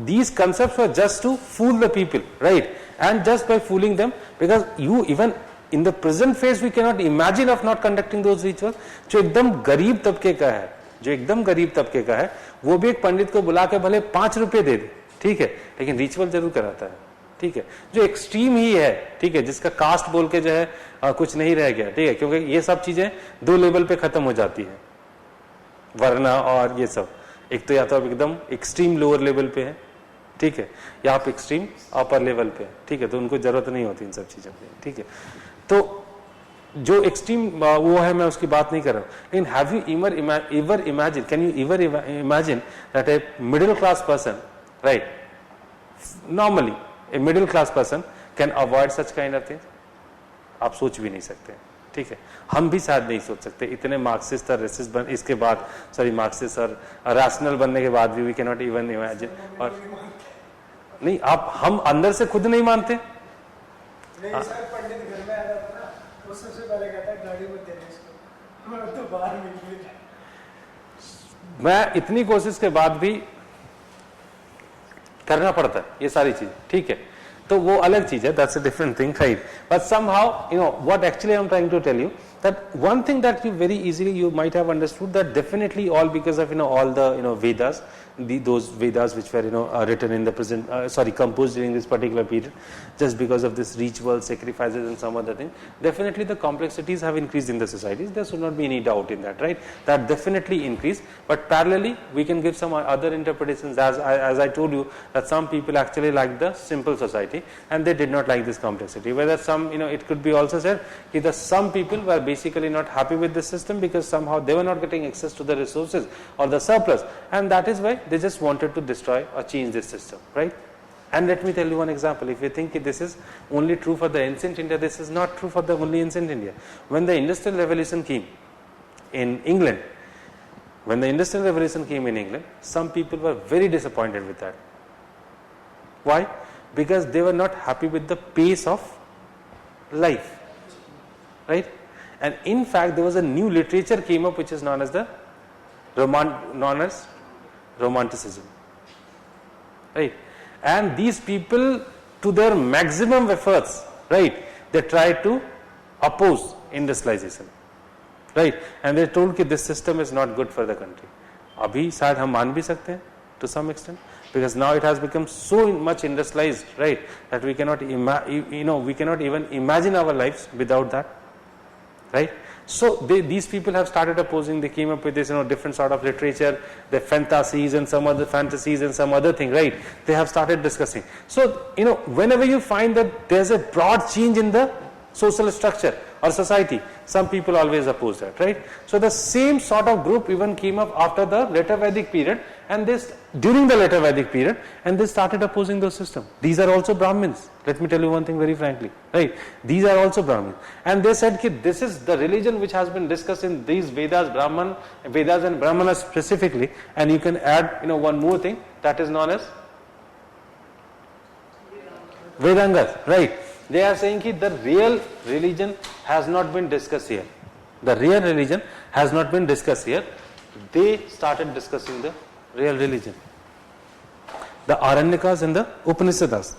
these concepts were just to fool the people, right? And just by fooling them, because even in the present phase, we cannot imagine of not conducting those rituals. जो एकदम गरीब तबके का है, वो भी एक पंडित को बुला के भले 5 रुपए दे दे, ठीक है, लेकिन रिचुअल जरूर कराता है, ठीक है. जो एक्सट्रीम ही है, ठीक है, जिसका कास्ट बोल के जो है कुछ नहीं रह गया, ठीक है, क्योंकि ये सब चीजें 2 लेवल पे खत्म हो जाती है, वरना और ये सब. एक तो या तो आप एकदम एक्सट्रीम लोअर लेवल पे है, ठीक है, या आप एक्सट्रीम अपर लेवल पे, ठीक है, तो उनको जरूरत नहीं होती इन सब चीजों की, ठीक है. तो जो एक्सट्रीम वो है, मैं उसकी बात नहीं कर रहा हूं, लेकिन have you ever imagine, can you ever imagine that a middle class person, right, normally a middle class person can avoid such kind of things? आप सोच भी नहीं सकते, ठीक है, हम भी शायद नहीं सोच सकते. इतने मार्क्सिस्ट और रेसिस्ट इसके बाद, सॉरी, मार्क्सिस्ट और रैशनल बनने के बाद भी we can not even imagine. और नहीं, आप हम अंदर से खुद नहीं मानते. पंडित घर में आ जाता ना, वो सबसे पहले कहता है गाड़ी मत देना इसको, मैं तो बाहर निकल. मैं इतनी कोशिश के बाद भी करना पड़ता है ये सारी चीज, ठीक है, तो वो अलग चीज है, that's a different thing, right. But somehow what actually I am trying to tell you, that one thing that you very easily you might have understood, that definitely all because of all the Vedas, those Vedas which were written in the present composed during this particular period, just because of this ritual sacrifices and some other thing, definitely the complexities have increased in the societies. There should not be any doubt in that, right? That definitely increased, but parallelly we can give some other interpretations, as I told you, that some people actually like the simple society and they did not like this complexity. Whether some it could be also said that some people were basically not happy with the system because somehow they were not getting access to the resources or the surplus, and that is why they just wanted to destroy or change this system, right? And let me tell you one example. If you think this is only true for the ancient India, this is not true for the only ancient India. When the Industrial Revolution came in England, some people were very disappointed with that. Why? Because they were not happy with the pace of life, right? And in fact, there was a new literature came up which is known as the Romanticism, right? And these people, to their maximum efforts, right, they tried to oppose industrialization, right? And they told that this system is not good for the country. Abhi शायद हम मान भी सकते हैं to some extent, because now it has become so much industrialized, right, that we cannot even imagine our lives without that, right? So these people have started opposing. They came up with this, different sort of literature, the fantasies and some other thing, right? They have started discussing. So whenever you find that there's a broad change in the social structure or society, some people always oppose that, right? So the same sort of group even came up after the later Vedic period, and during the later Vedic period, and they started opposing those systems. These are also Brahmins. Let me tell you one thing very frankly, right? These are also Brahmins, and they said that this is the religion which has been discussed in these Vedas and Brahmanas specifically, and you can add one more thing that is known as Vedangas, right? They are saying that the real religion has not been discussed here. The real religion has not been discussed here. They started discussing the real religion, the Aranyakas and the Upanishads.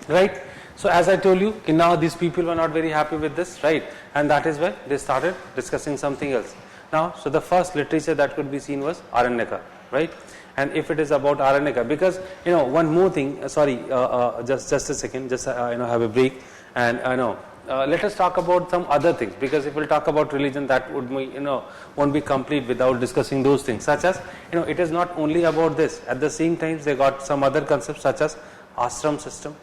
Right? So as I told you, now these people were not very happy with this, right? And that is why they started discussing something else. Now, so the first literature that could be seen was Aranyaka, right? And if it is about Aranyaka, because one more thing, just a second, just have a break, and let us talk about some other things, because if we'll talk about religion, that would be, won't be complete without discussing those things, such as it is not only about this. At the same time, they got some other concepts such as ashram system,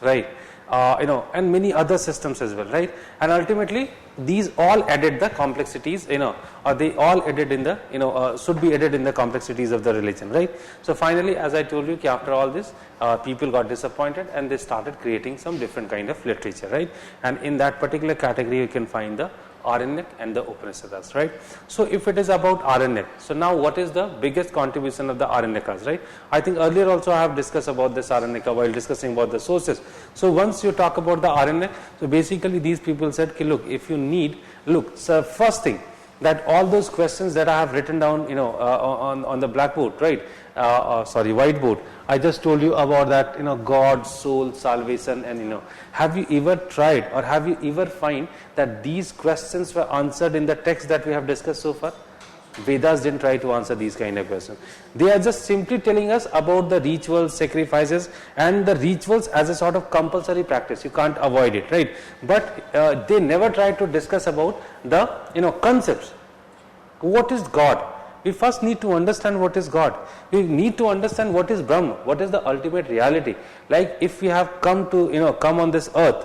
right? And many other systems as well, right? And ultimately, these all added the complexities, or they all added in the, should be added in the complexities of the religion, right? So finally, as I told you, after all this, people got disappointed and they started creating some different kind of literature, right? And in that particular category, you can find the Aranyak and the Upanishads, right? So if it is about Aranyak, so now what is the biggest contribution of the Aranyakas, right? I think earlier also I have discussed about this Aranyaka while discussing about the sources. So once you talk about the Aranyak, so basically these people said, okay, look, if you need, so first thing, that all those questions that I have written down, on the blackboard, right? Whiteboard. I just told you about that, God, soul, salvation, and have you ever tried or have you ever find that these questions were answered in the text that we have discussed so far? Vedas didn't try to answer these kind of questions. They are just simply telling us about the rituals, sacrifices, and the rituals as a sort of compulsory practice. You can't avoid it, right? But they never try to discuss about the concepts. What is God? We first need to understand what is God. We need to understand what is Brahma, what is the ultimate reality. Like if we have come to, come on this earth,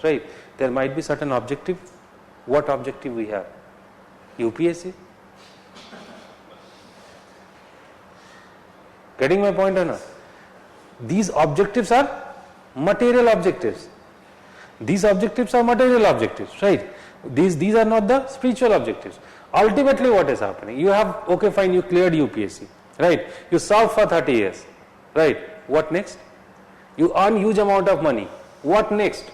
right, there might be certain objective. What objective we have? UPSC? Getting my point or not? These objectives are material objectives. These objectives are material objectives, right? These are not the spiritual objectives. Ultimately what is happening? You have, okay fine, you cleared UPSC, right? You served for 30 years, right? What next? You earn huge amount of money. What next?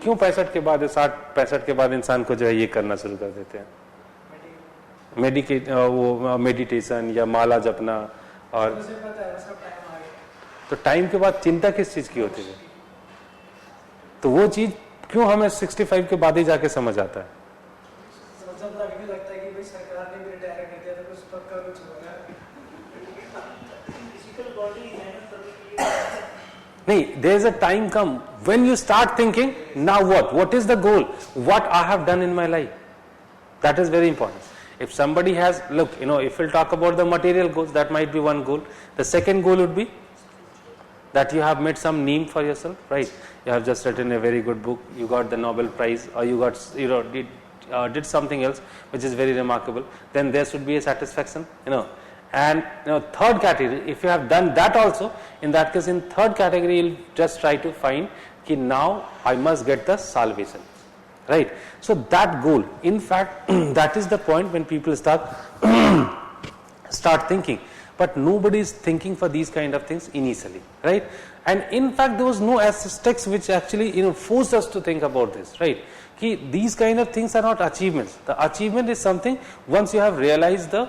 क्यों 65 के बाद 60-65 के बाद इंसान को जो है ये करना शुरू कर देते हैं, मेडिटेशन या माला जपना, और तो टाइम के बाद चिंता किस चीज की होती है? तो वो चीज क्यों हमें 65 के बाद ही जाके समझ आता है? नहीं, there is a time come when you start thinking, now what is the goal, what I have done in my life. That is very important. If somebody has, look, if we'll talk about the material goals, that might be one goal. The second goal would be that you have made some name for yourself, right? You have just written a very good book, you got the Nobel Prize, or you got, did something else which is very remarkable. Then there should be a satisfaction, And third category, if you have done that also, in that case, in third category, you'll just try to find कि now I must get the salvation, right? So that goal, in fact, that is the point when people start thinking. But nobody is thinking for these kind of things initially, right? And in fact, there was no text which actually forced us to think about this, right? Ki these kind of things are not achievements. The achievement is something once you have realized the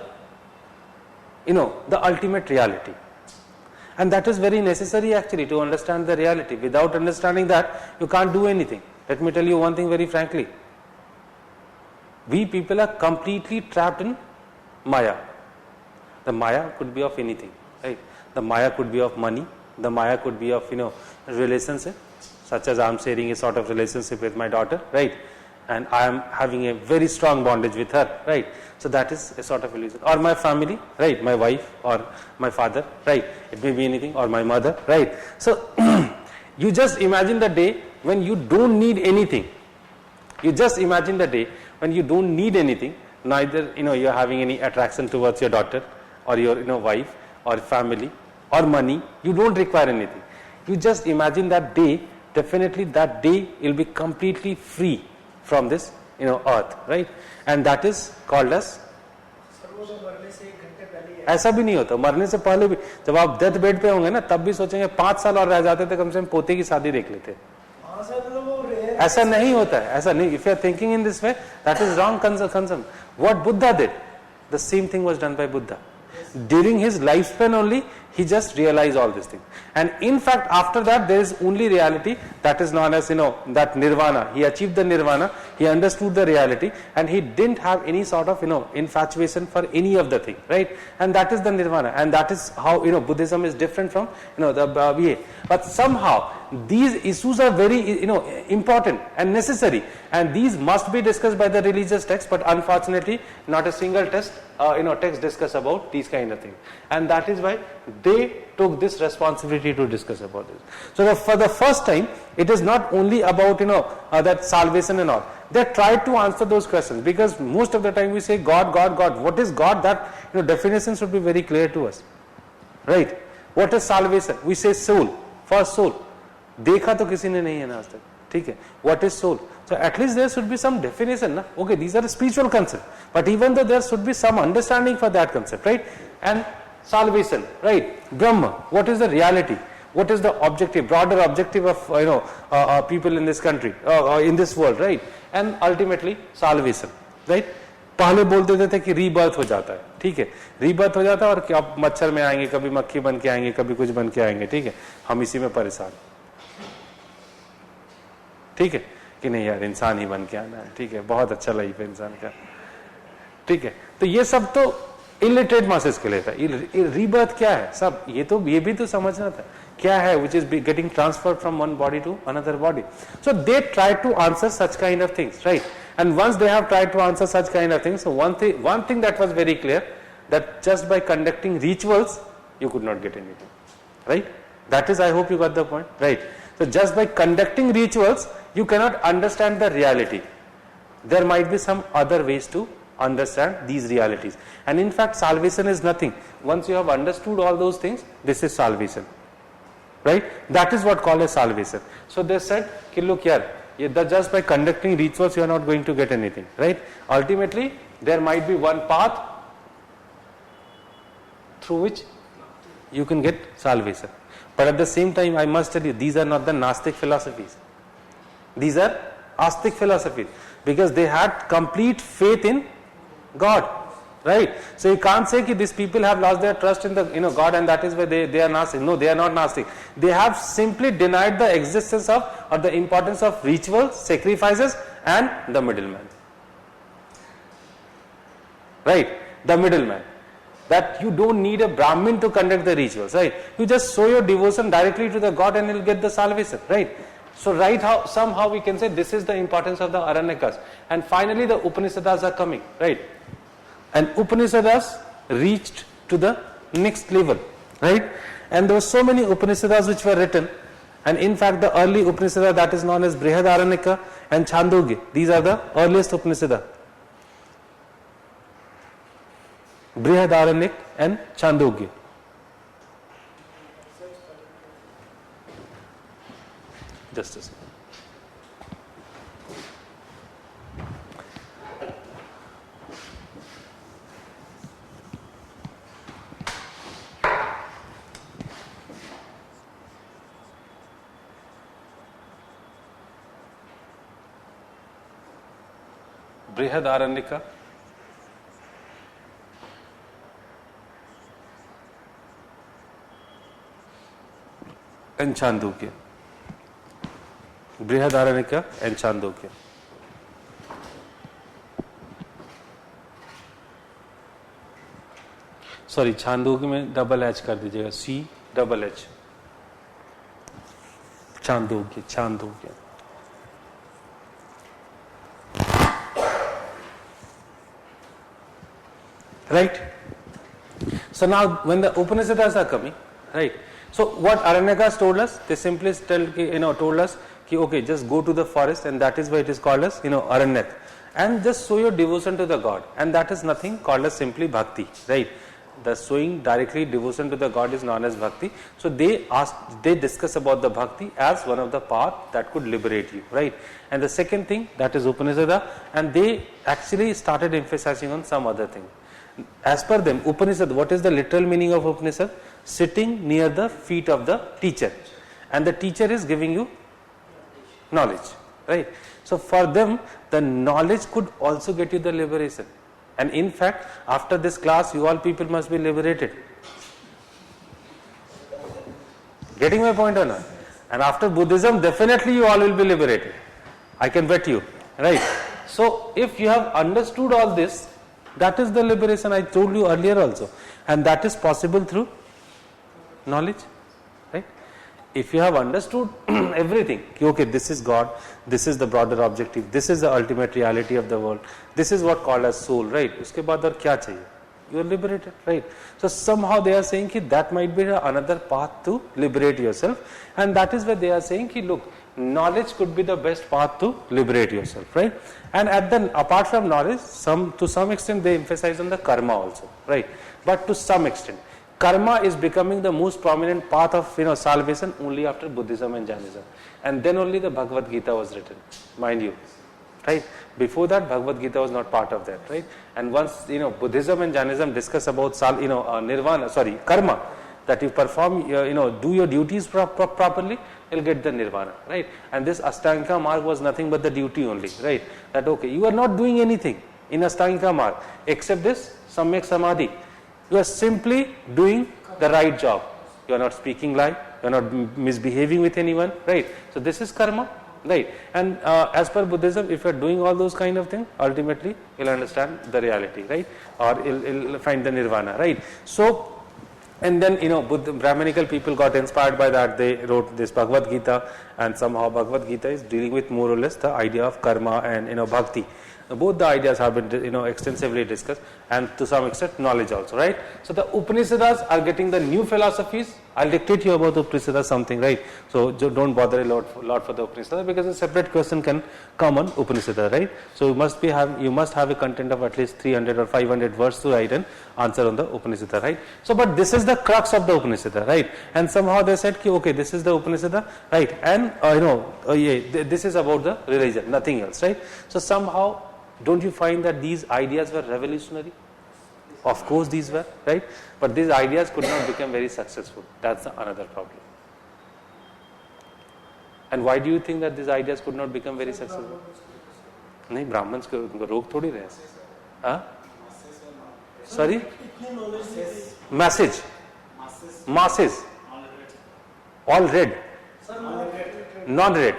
ultimate reality. And that is very necessary actually to understand the reality. Without understanding that, you can't do anything. Let me tell you one thing very frankly. We people are completely trapped in Maya. The Maya could be of anything, right? The Maya could be of money. The Maya could be of, relationship, such as I am sharing a sort of relationship with my daughter, right? And I am having a very strong bondage with her, right? So that is a sort of illusion. Or my family, right? My wife or my father, right? It may be anything, or my mother, right? So you just imagine the day when you don't need anything. You just imagine the day when you don't need anything. Neither you're having any attraction towards your daughter or your wife or family or money. You don't require anything. You just imagine that day. Definitely that day you'll be completely free from this earth, right? And that is called as, ऐसा भी नहीं होता, मरने से पहले भी जब आप डेथ बेड पे होंगे ना, तब भी सोचेंगे 5 साल और रह जाते थे, कम से कम पोते की शादी देख लेते. ऐसा नहीं होता है, ऐसा नहीं. If you are thinking in this way, that is wrong concept. What Buddha did, the same thing was done by Buddha. During his lifespan only, he just realized all these things. And in fact, after that, there is only reality that is known as, that nirvana. He achieved the nirvana, he understood the reality, and he didn't have any sort of, infatuation for any of the thing, right? And that is the nirvana. And that is how, Buddhism is different from, the VA. But somehow, these issues are very, important and necessary. And these must be discussed by the religious text, but unfortunately, not a single text discuss about these kind of things. And that is why they took this responsibility to discuss about this. So for the first time, it is not only about that salvation and all. They tried to answer those questions, because most of the time we say God. What is God? That definition should be very clear to us, right? What is salvation? We say soul, first soul. देखा तो किसी ने नहीं है ना आज तक, ठीक है? What is soul? So at least there should be some definition, na? Okay, these are spiritual concepts, but even though there should be some understanding for that concept, right? And salvation, right? Brahma, what is the reality? What is the objective, broader objective of people in this country, in this world, right? And ultimately salvation, right? पहले बोल देते थे कि rebirth हो जाता है, ठीक है? रीबर्थ हो जाता है और क्या मच्छर में आएंगे, कभी मक्खी बन के आएंगे, कभी कुछ बन के आएंगे, ठीक है? हम इसी में परेशान, ठीक है कि नहीं यार, इंसान ही बन के आना है, ठीक है? बहुत अच्छा लाइफ है इंसान का, ठीक है? तो ये सब तो इलिटरेट मासेस के लिए था. रीबर्थ क्या है सब, ये भी तो समझना था क्या है, which is getting transferred from one body to another body. So they try to answer such kind of things, right? And once they have tried to answer such kind of things, so one thing that was very clear, that just by conducting rituals you could not get anything, right? That is, I hope you got the point, right? So just by conducting rituals you cannot understand the reality. There might be some other ways to understand these realities, and in fact salvation is nothing. Once you have understood all those things, this is salvation, right? That is what called as salvation. So they said ki look here, just by conducting rituals you are not going to get anything, right? Ultimately there might be one path through which you can get salvation, but at the same time I must tell you, these are not the Gnostic philosophies, these are Astic philosophies, because they had complete faith in God, right? So you can't say that these people have lost their trust in the God, and that is why they are Gnostic. No, they are not Gnostic. They have simply denied the existence of or the importance of rituals, sacrifices, and the middleman, right? The middleman, that you don't need a Brahmin to conduct the rituals, right? You just show your devotion directly to the God and you'll get the salvation, right? So somehow we can say this is the importance of the Aranyakas. And finally the Upanishads are coming, right? And Upanishads reached to the next level, right? And there were so many Upanishads which were written, and in fact the early Upanishad that is known as Brihadaranyaka and Chandogya, these are the earliest Upanishads. Brihadaranyaka and Chandogya. Just a second. Brihadaranyaka and Chandogya. Brihadaranyaka and Chandogya. Sorry, Chandogya में double H कर दीजिएगा, CHH, Chandogya, Chandogya. Right? So now when the Upanishads are coming, right? So what Aranyakas told us, they simply told us ki okay, just go to the forest, and that is why it is called as Aranyak, and just show your devotion to the God, and that is nothing called as simply bhakti, right? The showing directly devotion to the God is known as bhakti. So they discuss about the bhakti as one of the path that could liberate you, right? And the second thing, that is Upanishad, and they actually started emphasizing on some other thing. As per them, Upanishad, what is the literal meaning of Upanishad? Sitting near the feet of the teacher, and the teacher is giving you knowledge, right? So for them, the knowledge could also get you the liberation. And in fact, after this class, you all people must be liberated. Getting my point or not? And after Buddhism, definitely you all will be liberated. I can bet you, right? So if you have understood all this, that is the liberation I told you earlier also, and that is possible through knowledge, right? If you have understood everything, okay, this is God, this is the broader objective, this is the ultimate reality of the world, this is what called as soul, right? Uske baad aur kya chahiye? You are liberated, right? So somehow they are saying ki that might be another path to liberate yourself, and that is where they are saying ki look, knowledge could be the best path to liberate yourself, right? And apart from knowledge, to some extent they emphasize on the karma also, right? But to some extent, karma is becoming the most prominent path of salvation only after Buddhism and Jainism, and then only the Bhagavad Gita was written, mind you, right? Before that, Bhagavad Gita was not part of that, right? And once Buddhism and Jainism discuss about karma, that you perform, do your duties properly, you'll get the nirvana, right? And this Ashtanga marg was nothing but the duty only, right? That okay, you are not doing anything in Ashtanga marg except this Samyak Samadhi. You are simply doing the right job. You are not speaking lie, you are not misbehaving with anyone, right? So this is karma, right? And as per Buddhism, if you are doing all those kind of things, ultimately you'll understand the reality, right? Or you'll find the nirvana, right? So, and then Brahminical people got inspired by that. They wrote this Bhagavad Gita, and somehow Bhagavad Gita is dealing with more or less the idea of karma and bhakti. Both the ideas have been extensively discussed, and to some extent knowledge also, right? So the Upanishads are getting the new philosophies. I'll dictate you about the Upanishads something, right? So don't bother a lot for the Upanishads, because a separate question can come on Upanishads, right? So you must have a content of at least 300 or 500 words to write an answer on the Upanishads, right? So but this is the crux of the Upanishads, right? And somehow they said okay, this is the Upanishads, right? And this is about the religion, nothing else, right? So somehow, don't you find that these ideas were revolutionary? Of course these were, right? But these ideas could not become very successful. That's another problem. And why do you think that these ideas could not become very successful? नहीं, Brahmins को रोक थोड़ी रहे हैं. हाँ? Sorry? Message. Masses. All read. Non-read.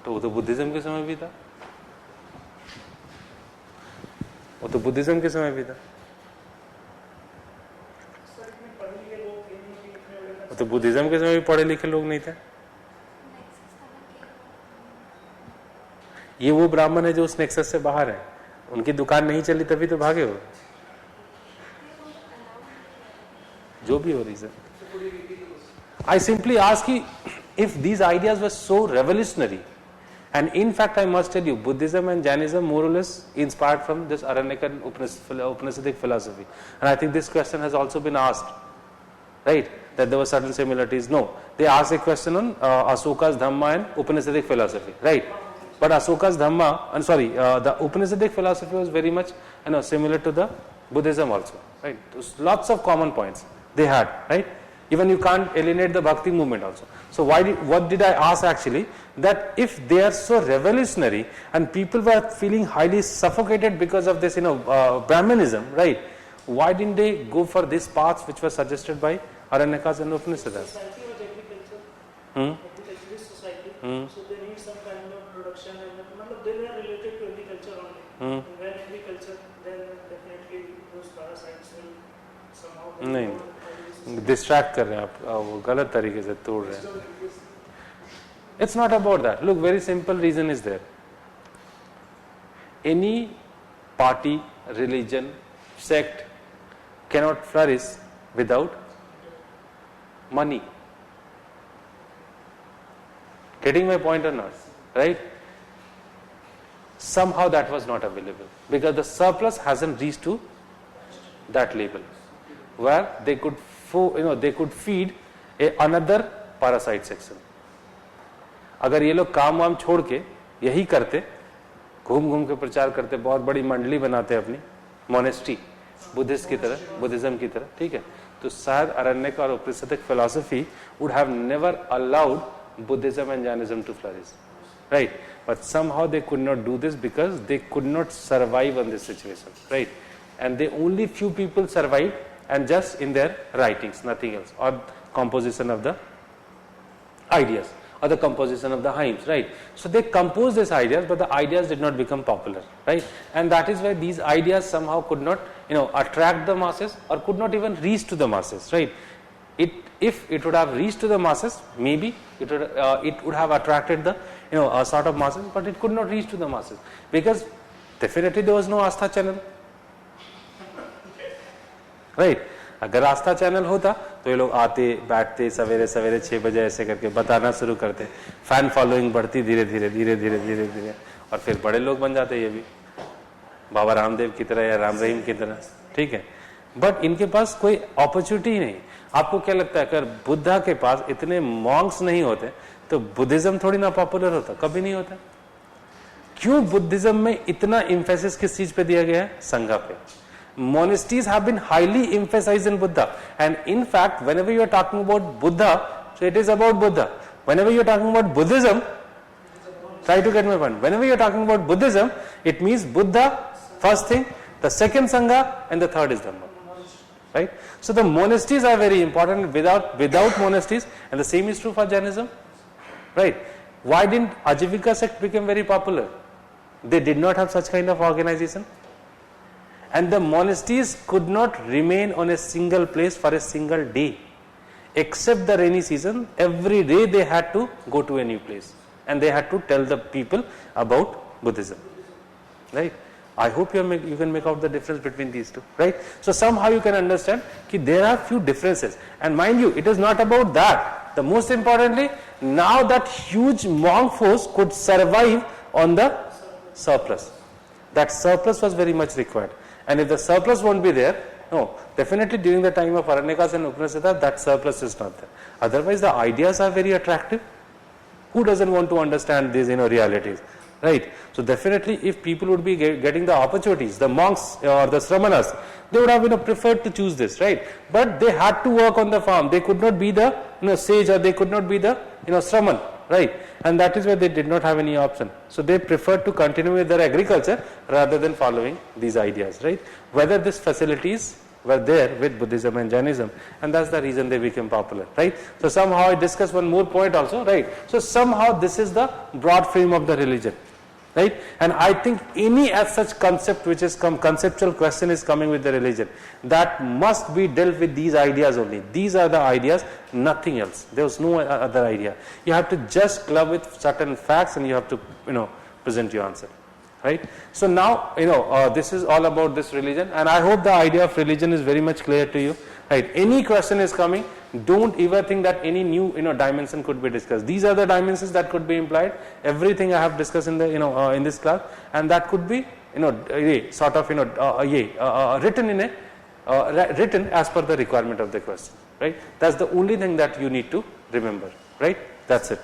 तो वो तो बुद्धिज्म के समय भी था. वो तो बुद्धिज्म के समय भी था. वो तो बुद्धिज्म के समय भी पढ़े लिखे लोग नहीं थे. ये वो ब्राह्मण है जो उस नेक्सस से बाहर है. उनकी दुकान नहीं चली तभी तो भागे हो. जो भी हो reason. I simply ask you, if these ideas were so revolutionary, and in fact I must tell you, Buddhism and Jainism more or less inspired from this Aranyakan Upanishadic philosophy. And I think this question has also been asked, right? That there were certain similarities. No, they asked a question on Asoka's Dhamma and Upanishadic philosophy, right? But Asoka's Dhamma, the Upanishadic philosophy was very much similar to the Buddhism also, right? There's lots of common points they had, right? Even you can't alienate the Bhakti movement also. So what did I ask actually? That if they are so revolutionary and people were feeling highly suffocated because of this, Brahmanism, right? Why didn't they go for these paths which were suggested by Aranyakas and Upanishads? Society was agriculture. Agriculturist society. So they need some kind of production, and they were related to agriculture only. And when agriculture, then definitely those parasites will somehow. नहीं, distract कर रहे हैं आप, वो गलत तरीके से तोड़ रहे हैं. It's not about that. Look, very simple reason is there. Any party, religion, sect cannot flourish without money. Getting my point or not? Right? Somehow that was not available because the surplus hasn't reached to that level where they could feed another parasite section. अगर ये लोग काम वाम छोड़ के यही करते, घूम घूम के प्रचार करते, बहुत बड़ी मंडली बनाते अपनी मोनेस्ट्री बुद्धिस्ट की तरह, बुद्धिज्म की तरह, ठीक है, तो शायद अरण्यक और Upanishadic philosophy would have never allowed Buddhism and Jainism to flourish, right? But somehow they could not do this because they could not survive on this situation, right? And they only few people survived, and just in their writings, nothing else, or composition of the ideas, or the composition of the hymns, right? So they composed these ideas, but the ideas did not become popular, right? And that is why these ideas somehow could not, attract the masses, or could not even reach to the masses, right? If it would have reached to the masses, maybe it would have attracted the, a sort of masses, but it could not reach to the masses because definitely there was no Astha channel. Right अगर आस्था channel होता तो ये लोग आते बैठते सवेरे सवेरे 6 बजे ऐसे करके बताना शुरू करते, फैन फॉलोइंग बढ़ती धीरे धीरे धीरे धीरे धीरे धीरे, और फिर बड़े लोग बन जाते ये भी बाबा रामदेव की तरह या राम रहीम की तरह, ठीक है. बट इनके पास कोई अपॉर्चुनिटी ही नहीं. आपको क्या लगता है अगर बुद्धा के पास इतने मॉन्क्स नहीं होते तो बुद्धिज्म थोड़ी ना पॉपुलर होता? कभी नहीं होता. क्यों बुद्धिज्म में इतना एम्फेसिस किस चीज पे दिया गया है? संघा पे. Monasteries have been highly emphasized in Buddha, and in fact whenever you are talking about Buddha, so it is about Buddha. Whenever you are talking about Buddhism, try to get my point, whenever you are talking about Buddhism, it means Buddha first thing, the second Sangha, and the third is Dhamma, right? So the monasteries are very important. Without monasteries, and the same is true for Jainism, right? Why didn't Ajivika sect become very popular? They did not have such kind of organization. And the monasteries could not remain on a single place for a single day. Except the rainy season, every day they had to go to a new place. And they had to tell the people about Buddhism. Right? I hope you can make out the difference between these two. Right? So somehow you can understand that there are few differences. And mind you, it is not about that. The most importantly, now that huge monk force could survive on the surplus. That surplus was very much required. And if the surplus won't be there, no, definitely during the time of Aranyakas and Upanishad, that surplus is not there. Otherwise, the ideas are very attractive. Who doesn't want to understand these, realities, right? So definitely, if people would be getting the opportunities, the monks or the sramanas, they would have, preferred to choose this, right? But they had to work on the farm. They could not be the, sage, or they could not be the, sraman, right? And that is why they did not have any option. So they preferred to continue with their agriculture rather than following these ideas, right? Whether these facilities were there with Buddhism and Jainism, and that's the reason they became popular, right? So somehow I discuss one more point also, right? So somehow this is the broad frame of the religion, right? And I think any as such concept which is conceptual question is coming with the religion, that must be dealt with these ideas only. These are the ideas, nothing else. There was no other idea. You have to just club with certain facts and you have to, present your answer. Right? So now, this is all about this religion, and I hope the idea of religion is very much clear to you. Right? Any question is coming, don't ever think that any new, dimension could be discussed. These are the dimensions that could be implied. Everything I have discussed in the, in this class, and that could be, sort of, written in a, written as per the requirement of the question. Right? That's the only thing that you need to remember. Right? That's it.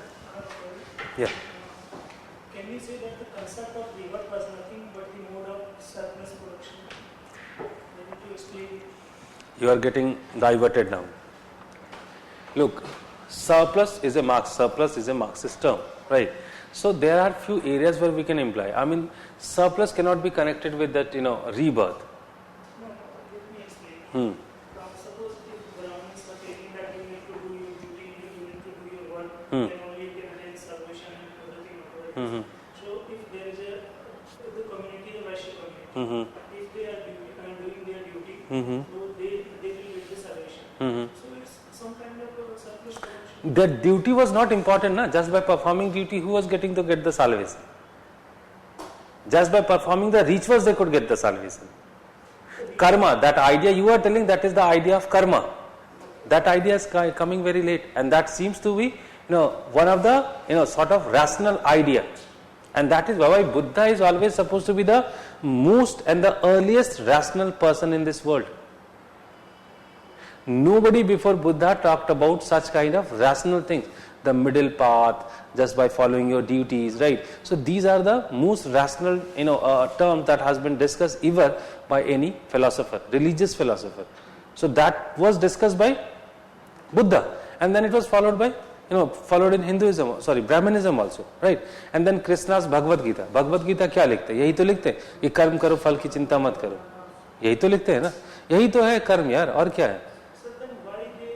Yeah. Can we say that the concept of rebirth was nothing but the mode of surplus production? Maybe to explain. You are getting diverted now. Look, surplus is a Marxist term, right? So there are few areas where we can imply. I mean, surplus cannot be connected with that, rebirth. No, let me explain. Suppose if Brahmins are taking that you need to do your duty, you need to do your work, then only you can attain salvation and everything. So if there is the community, the Vaishya community, if they are doing their duty, so they will get the salvation. So it's some kind of a surplus production. The duty was not important, na? Just by performing duty, who was getting to get the salvation? Just by performing the rituals, they could get the salvation. Karma, that idea you are telling, that is the idea of karma. That idea is coming very late, and that seems to be, one of the, sort of rational idea. And that is why Buddha is always supposed to be the most and the earliest rational person in this world. Nobody before Buddha talked about such kind of rational things. The middle path, just by following your duties, right? So these are the most rational, terms that has been discussed ever by any philosopher, religious philosopher. So that was discussed by Buddha, and then it was followed by, followed in Hinduism, Brahmanism also, right? And then Krishna's Bhagavad Gita. Bhagavad Gita क्या लिखते हैं? यही तो लिखते हैं कि कर्म करो फल की चिंता मत करो. यही तो लिखते हैं ना? यही तो है कर्म यार, और क्या है? So then why they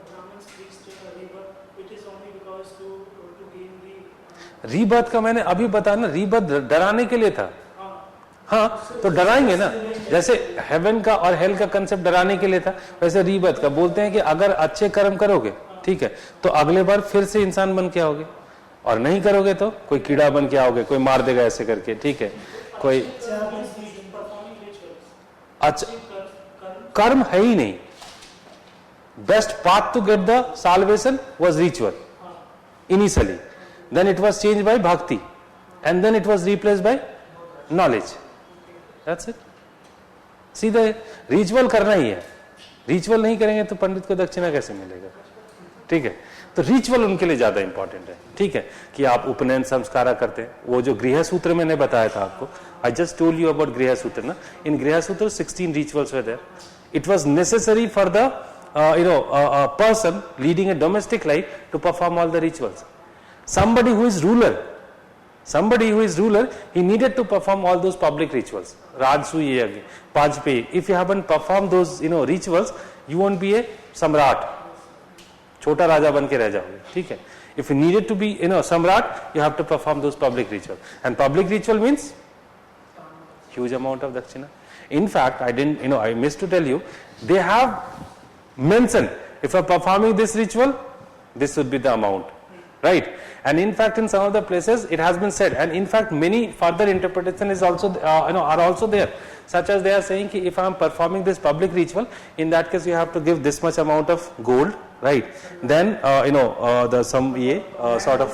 Brahmins preached rebirth? It is only because to gain the rebirth का मैंने अभी बताया ना, रीबर्थ डराने के लिए था. हाँ, तो डराएंगे ना. जैसे हेवन का और हेल का कंसेप्ट डराने के लिए था, वैसे रीबर्थ का बोलते हैं कि अगर अच्छे कर्म करोगे, ठीक है, तो अगले बार फिर से इंसान बन के आओगे, और नहीं करोगे तो कोई कीड़ा बन के आओगे, कोई मार देगा ऐसे करके, ठीक है, कोई अच्छा कर्म है ही नहीं. Best path to get the salvation was ritual initially, then it was changed by bhakti, and then it was replaced by knowledge. That's it. सीधे रिचुअल करना ही है. रिचुअल नहीं करेंगे तो पंडित को दक्षिणा कैसे मिलेगा? ठीक है, तो रिचुअल उनके लिए ज्यादा इंपॉर्टेंट है. ठीक है, कि आप उपनयन संस्कार करते हैं. वो जो गृह सूत्र मैंने बताया था आपको, I just told you about Grihya Sutra ना. In Grihya Sutra 16 rituals were there. It was necessary for the person leading a domestic life to perform all the rituals. Somebody who is ruler, he needed to perform all those public rituals. Rajsuy yagya, Pajpe. If you haven't performed those, rituals, you won't be a samrat. छोटा राजा बन के रह जाओगे, ठीक है. If you needed to be, samrat, you have to perform those public ritual, and public ritual means huge amount of dakshina. In fact, I missed to tell you, they have mentioned, if you are performing this ritual, this would be the amount, right? And in fact, in some of the places it has been said, and in fact many further interpretation is also are also there, such as they are saying ki if I am performing this public ritual, in that case you have to give this much amount of gold, right? Then the some sort of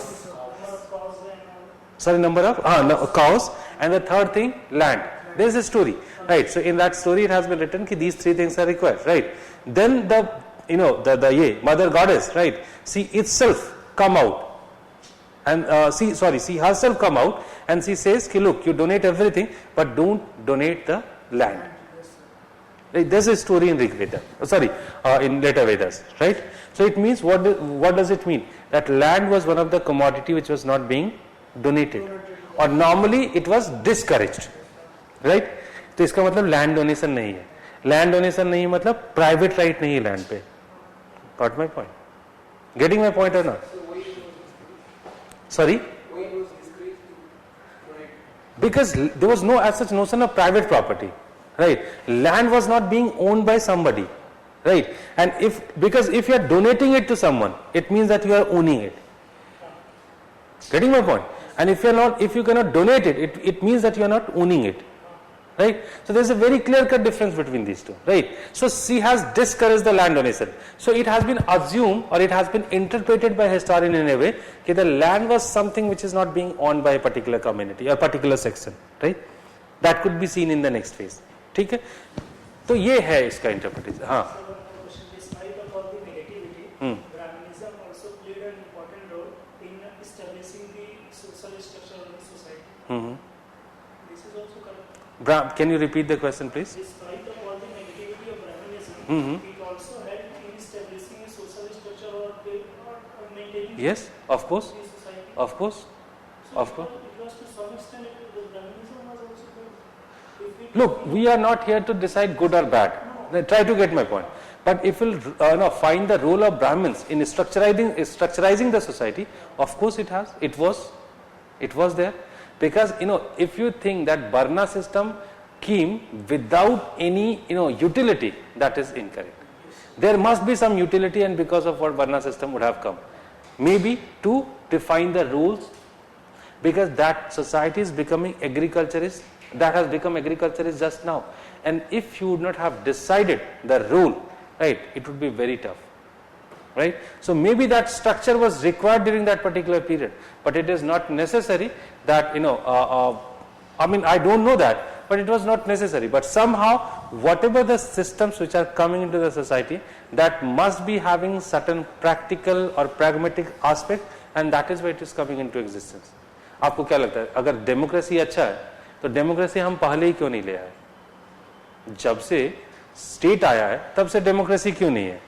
number of cows, and the third thing, land. There is a story, right? So in that story it has been written ki these three things are required, right? Then the mother goddess, right? She itself come out, and she herself come out, and she says ki look, you donate everything, but don't donate the land. Right? There's a story in Rig Veda, in later Vedas, right? So it means what does it mean? That land was one of the commodity which was not being donated, or normally it was discouraged, right? तो इसका मतलब land donation नहीं है. Land donation नहीं मतलब private right नहीं है land पे. Got my point? Getting my point or not? Sorry? Because there was no as such notion of private property, right? Land was not being owned by somebody, right? And because if you are donating it to someone, it means that you are owning it. Getting my point? And if you cannot donate it, it means that you are not owning it, right? So there is a very clear-cut difference between these two, right? So she has discouraged the land donation. So it has been assumed, or it has been interpreted by historian in a way that the land was something which is not being owned by a particular community or particular section, right? That could be seen in the next phase. ठीक है? तो ये है इसका interpretation. हाँ. Despite of all the negativity, Brahmanism also played an important role in establishing the social structure of the society. This is also correct. Can you repeat the question, please? Despite of all the negativity of Brahmanism, it also helped in establishing a social structure or maintaining Yes, of course, the society. of course, So of course. it was to some extent the Brahmanism was also good. If it Look, we are not here to decide good or bad. Try to get my point. But if we'll find the role of Brahmins in structurizing the society, of course it has. It was there. Because if you think that Varna system came without any utility, that is incorrect. There must be some utility, and because of what Varna system would have come, maybe to define the rules, because that society is becoming agriculturist. That has become agriculturist just now, and if you would not have decided the rule, right, it would be very tough, right? So maybe that structure was required during that particular period, but it is not necessary that I don't know that, but it was not necessary. But somehow, whatever the systems which are coming into the society, that must be having certain practical or pragmatic aspect, and that is why it is coming into existence. आपको क्या लगता है, अगर democracy अच्छा है तो democracy हम पहले ही क्यों नहीं ले आए? जब से स्टेट आया है तब से डेमोक्रेसी क्यों नहीं है?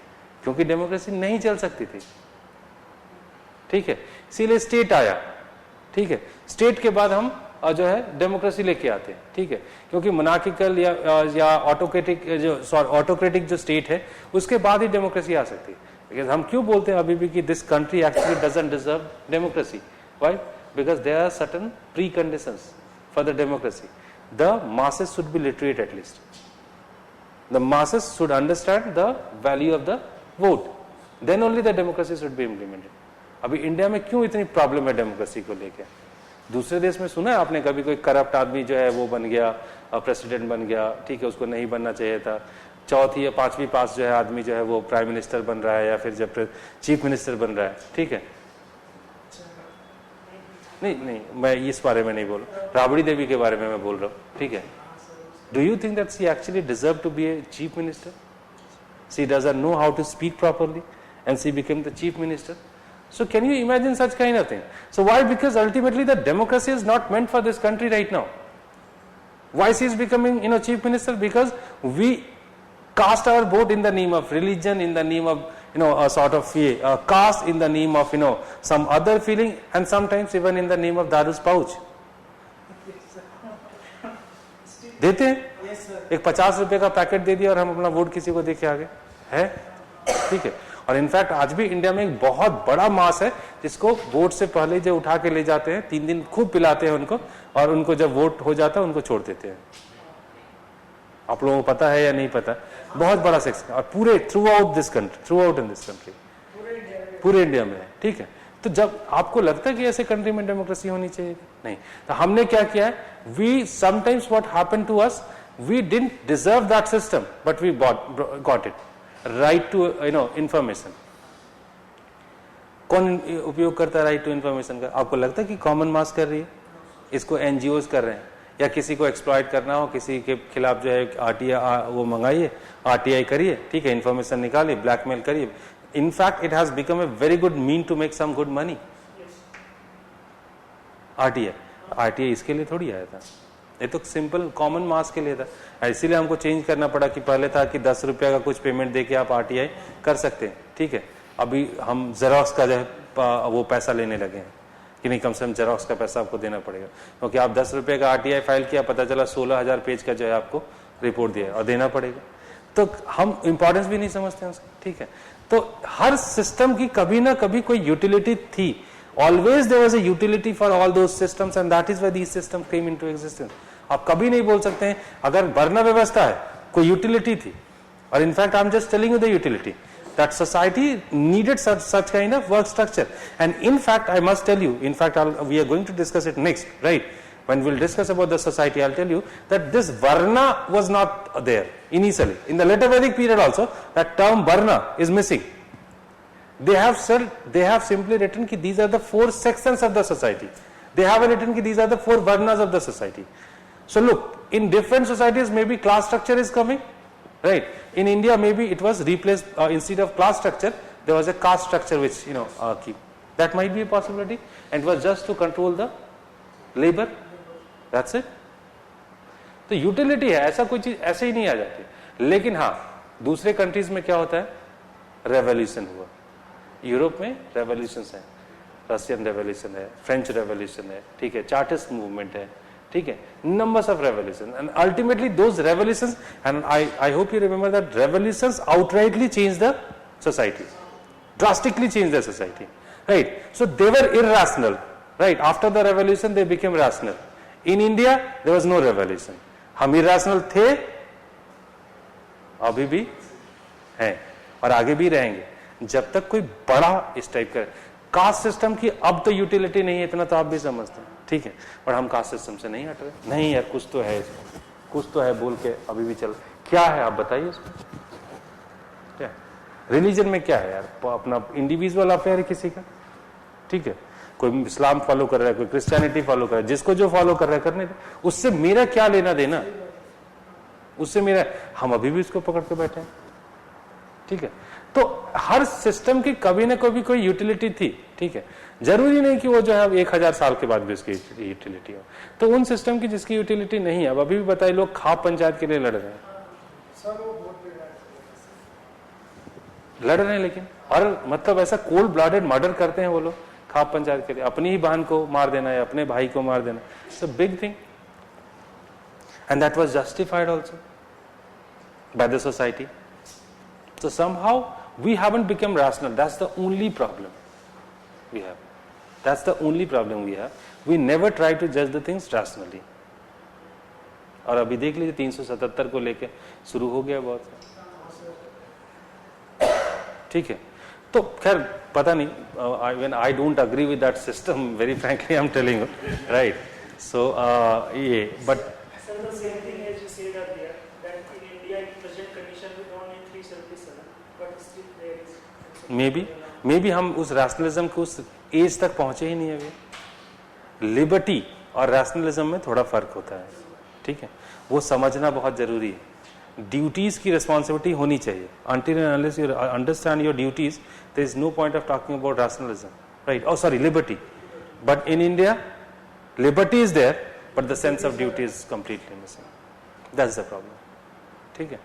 क्योंकि डेमोक्रेसी नहीं चल सकती थी, ठीक है, इसीलिए स्टेट आया, ठीक है. स्टेट के बाद हम जो है डेमोक्रेसी लेके आते हैं, ठीक है, क्योंकि मोनार्किकल या ऑटोक्रेटिक जो स्टेट है उसके बाद ही डेमोक्रेसी आ सकती है. बिकॉज हम क्यों बोलते हैं अभी भी कि this country actually doesn't deserve democracy? Why? Because there are certain preconditions for the democracy. The masses should be literate at least. The masses should understand the value of the vote. Then only the democracy should be implemented. अभी India में क्यों इतनी problem है democracy को लेके? दूसरे देश में सुना है आपने कभी कोई करप्ट आदमी जो है वो बन गया, प्रेसिडेंट बन गया, ठीक है, उसको नहीं बनना चाहिए था, चौथी या पांचवी पास जो है आदमी जो है वो प्राइम मिनिस्टर बन रहा है या फिर जब चीफ मिनिस्टर बन रहा है, ठीक है. नहीं, मैं इस बारे में नहीं बोल रहा, राबड़ी देवी के बारे में मैं बोल रहा हूँ, ठीक है. Do you think that she actually deserve to be a chief minister? She doesn't know how to speak properly and she became the chief minister. So can you imagine such kind of thing? So why? Because ultimately the democracy is not meant for this country right now. Why she is becoming chief minister? Because we cast our vote in the name of religion, in the name of a sort of caste, in the name of some other feeling, and sometimes even in the name of दारू's pouch. देते हैं एक 50 रुपए का packet दे दिया और हम अपना vote किसी को दे के आ गए, है, ठीक है. और इनफैक्ट आज भी इंडिया में एक बहुत बड़ा मास है जिसको वोट से पहले जो उठा के ले जाते हैं, 3 दिन खूब पिलाते हैं उनको, और उनको जब वोट हो जाता है उनको छोड़ देते हैं। आप लोगों को पता है या नहीं पता, बहुत बड़ा सेक्शन, और पूरे through out this country, through out in this country, पूरे इंडिया में है। ठीक है, तो जब आपको लगता है कि ऐसे कंट्री में डेमोक्रेसी होनी चाहिए, नहीं, तो हमने क्या किया है, we sometimes what happened to us, we didn't deserve that system but we got it, right to information. कौन उपयोग करता है राइट टू इंफॉर्मेशन का? आपको लगता है कि कॉमन मास कर रही है? इसको एनजीओज कर रहे हैं, या किसी को एक्सप्लॉइट करना हो, किसी के खिलाफ जो है आरटीआई वो मंगाइए, आरटीआई करिए, ठीक है, इंफॉर्मेशन निकालिए, ब्लैकमेल करिए। In fact, it has become a very good mean to make some good money. RTA इसके लिए थोड़ी आया था, ये तो सिंपल कॉमन मास के लिए था। इसीलिए हमको चेंज करना पड़ा कि पहले था कि 10 रुपया का कुछ पेमेंट देके आप RTA कर सकते हैं, ठीक है। अभी हम जेरोक्स का जो है वो पैसा लेने लगे हैं कि नहीं, कम से कम जेरोक्स का पैसा आपको देना पड़ेगा, क्योंकि आप 10 रुपये का RTA फाइल किया, पता चला 16,000 पेज का जो है आपको रिपोर्ट दिया और देना पड़ेगा। तो हम इंपॉर्टेंस भी नहीं समझते हैं उसका, ठीक है। तो हर सिस्टम की कभी ना कभी कोई यूटिलिटी थी, always there was a utility for all those systems and that is why these system came into existence. आप कभी नहीं बोल सकते हैं अगर वर्ण व्यवस्था है कोई यूटिलिटी थी, और in fact I am just telling you the utility that society needed such kind of work structure, and in fact I must tell you, in fact we are going to discuss it next, right? When we'll discuss about the society, I'll tell you that this varna was not there initially. In the later Vedic period also, that term varna is missing. They have simply written that these are the 4 sections of the society. They haven't written that these are the 4 varnas of the society. So look, in different societies maybe class structure is coming, right? In India maybe it was replaced, instead of class structure there was a caste structure which keep. That might be a possibility, and it was just to control the labor, that's it. तो utility है, ऐसा कोई चीज ऐसे ही नहीं आ जाती। लेकिन हाँ, दूसरे कंट्रीज में क्या होता है, रेवोल्यूशन हुआ, यूरोप में रेवोल्यूशन है, रशियन रेवोल्यूशन है, फ्रेंच रेवोल्यूशन है, ठीक है, चार्टिस्ट मूवमेंट है, ठीक है, numbers of revolutions, and ultimately those revolutions, and I hope you remember that revolutions outrightly changed the society, drastically changed the society, right? So they were irrational, right? After the revolution they became rational. In India there was no revolution. हम irrational थे, अभी भी हैं और आगे भी रहेंगे जब तक कोई बड़ा इस टाइप का कास्ट सिस्टम की अब तो यूटिलिटी नहीं है, इतना तो आप भी समझते हैं, ठीक है, और हम कास्ट सिस्टम से नहीं हट रहे। नहीं यार, कुछ तो है इसमें, कुछ तो है बोल के अभी भी चल, क्या है आप बताइए इसमें, क्या रिलीजन में क्या है यार, अपना इंडिविजुअल अफेयर है किसी का, ठीक है, कोई इस्लाम फॉलो कर रहा है, कोई क्रिश्चियनिटी फॉलो कर रहा है, जिसको जो फॉलो कर रहा है करने दे, उससे मेरा क्या लेना देना, उससे मेरा, हम अभी भी उसको पकड़ के बैठे हैं, ठीक है। तो हर सिस्टम की कभी ना कभी कोई यूटिलिटी थी, ठीक है, जरूरी नहीं कि वो जो है 1000 साल के बाद भी उसकी यूटिलिटी हो। तो उन सिस्टम की जिसकी यूटिलिटी नहीं है, अब अभी भी बताइए, लोग खाप पंचायत के लिए लड़ रहे हैं, लड़ रहे हैं, लेकिन और मतलब ऐसा कोल्ड ब्लडेड मर्डर करते हैं वो लोग खाप पंचायत के लिए, अपनी ही बहन को मार देना या अपने भाई को मार देना, it's a big thing, and that was justified also by the society. So somehow we haven't become rational. That's the only problem we have. That's the only problem we have. We never try to judge the things rationally. और अभी देख लीजिए 377 को लेके शुरू हो गया बहुत, ठीक है। तो खैर पता नहीं, when I don't agree with that system, very frankly I'm telling you, right? So ये but Sir, the same thing as you said earlier, that in India in present condition we don't need 377, but still there is. maybe हम उस rationalism को उस as तक पहुंचे ही नहीं अभी। Liberty और रैशनलिज्म में थोड़ा फर्क होता है, ठीक है, वो समझना बहुत जरूरी है। ड्यूटीज की रिस्पॉन्सिबिलिटी होनी चाहिए, until and unless you understand your duties there is no point of talking about rationalism, right? Oh sorry, liberty, but in India liberty is there but the sense of duty is completely missing, that's the problem, ठीक है।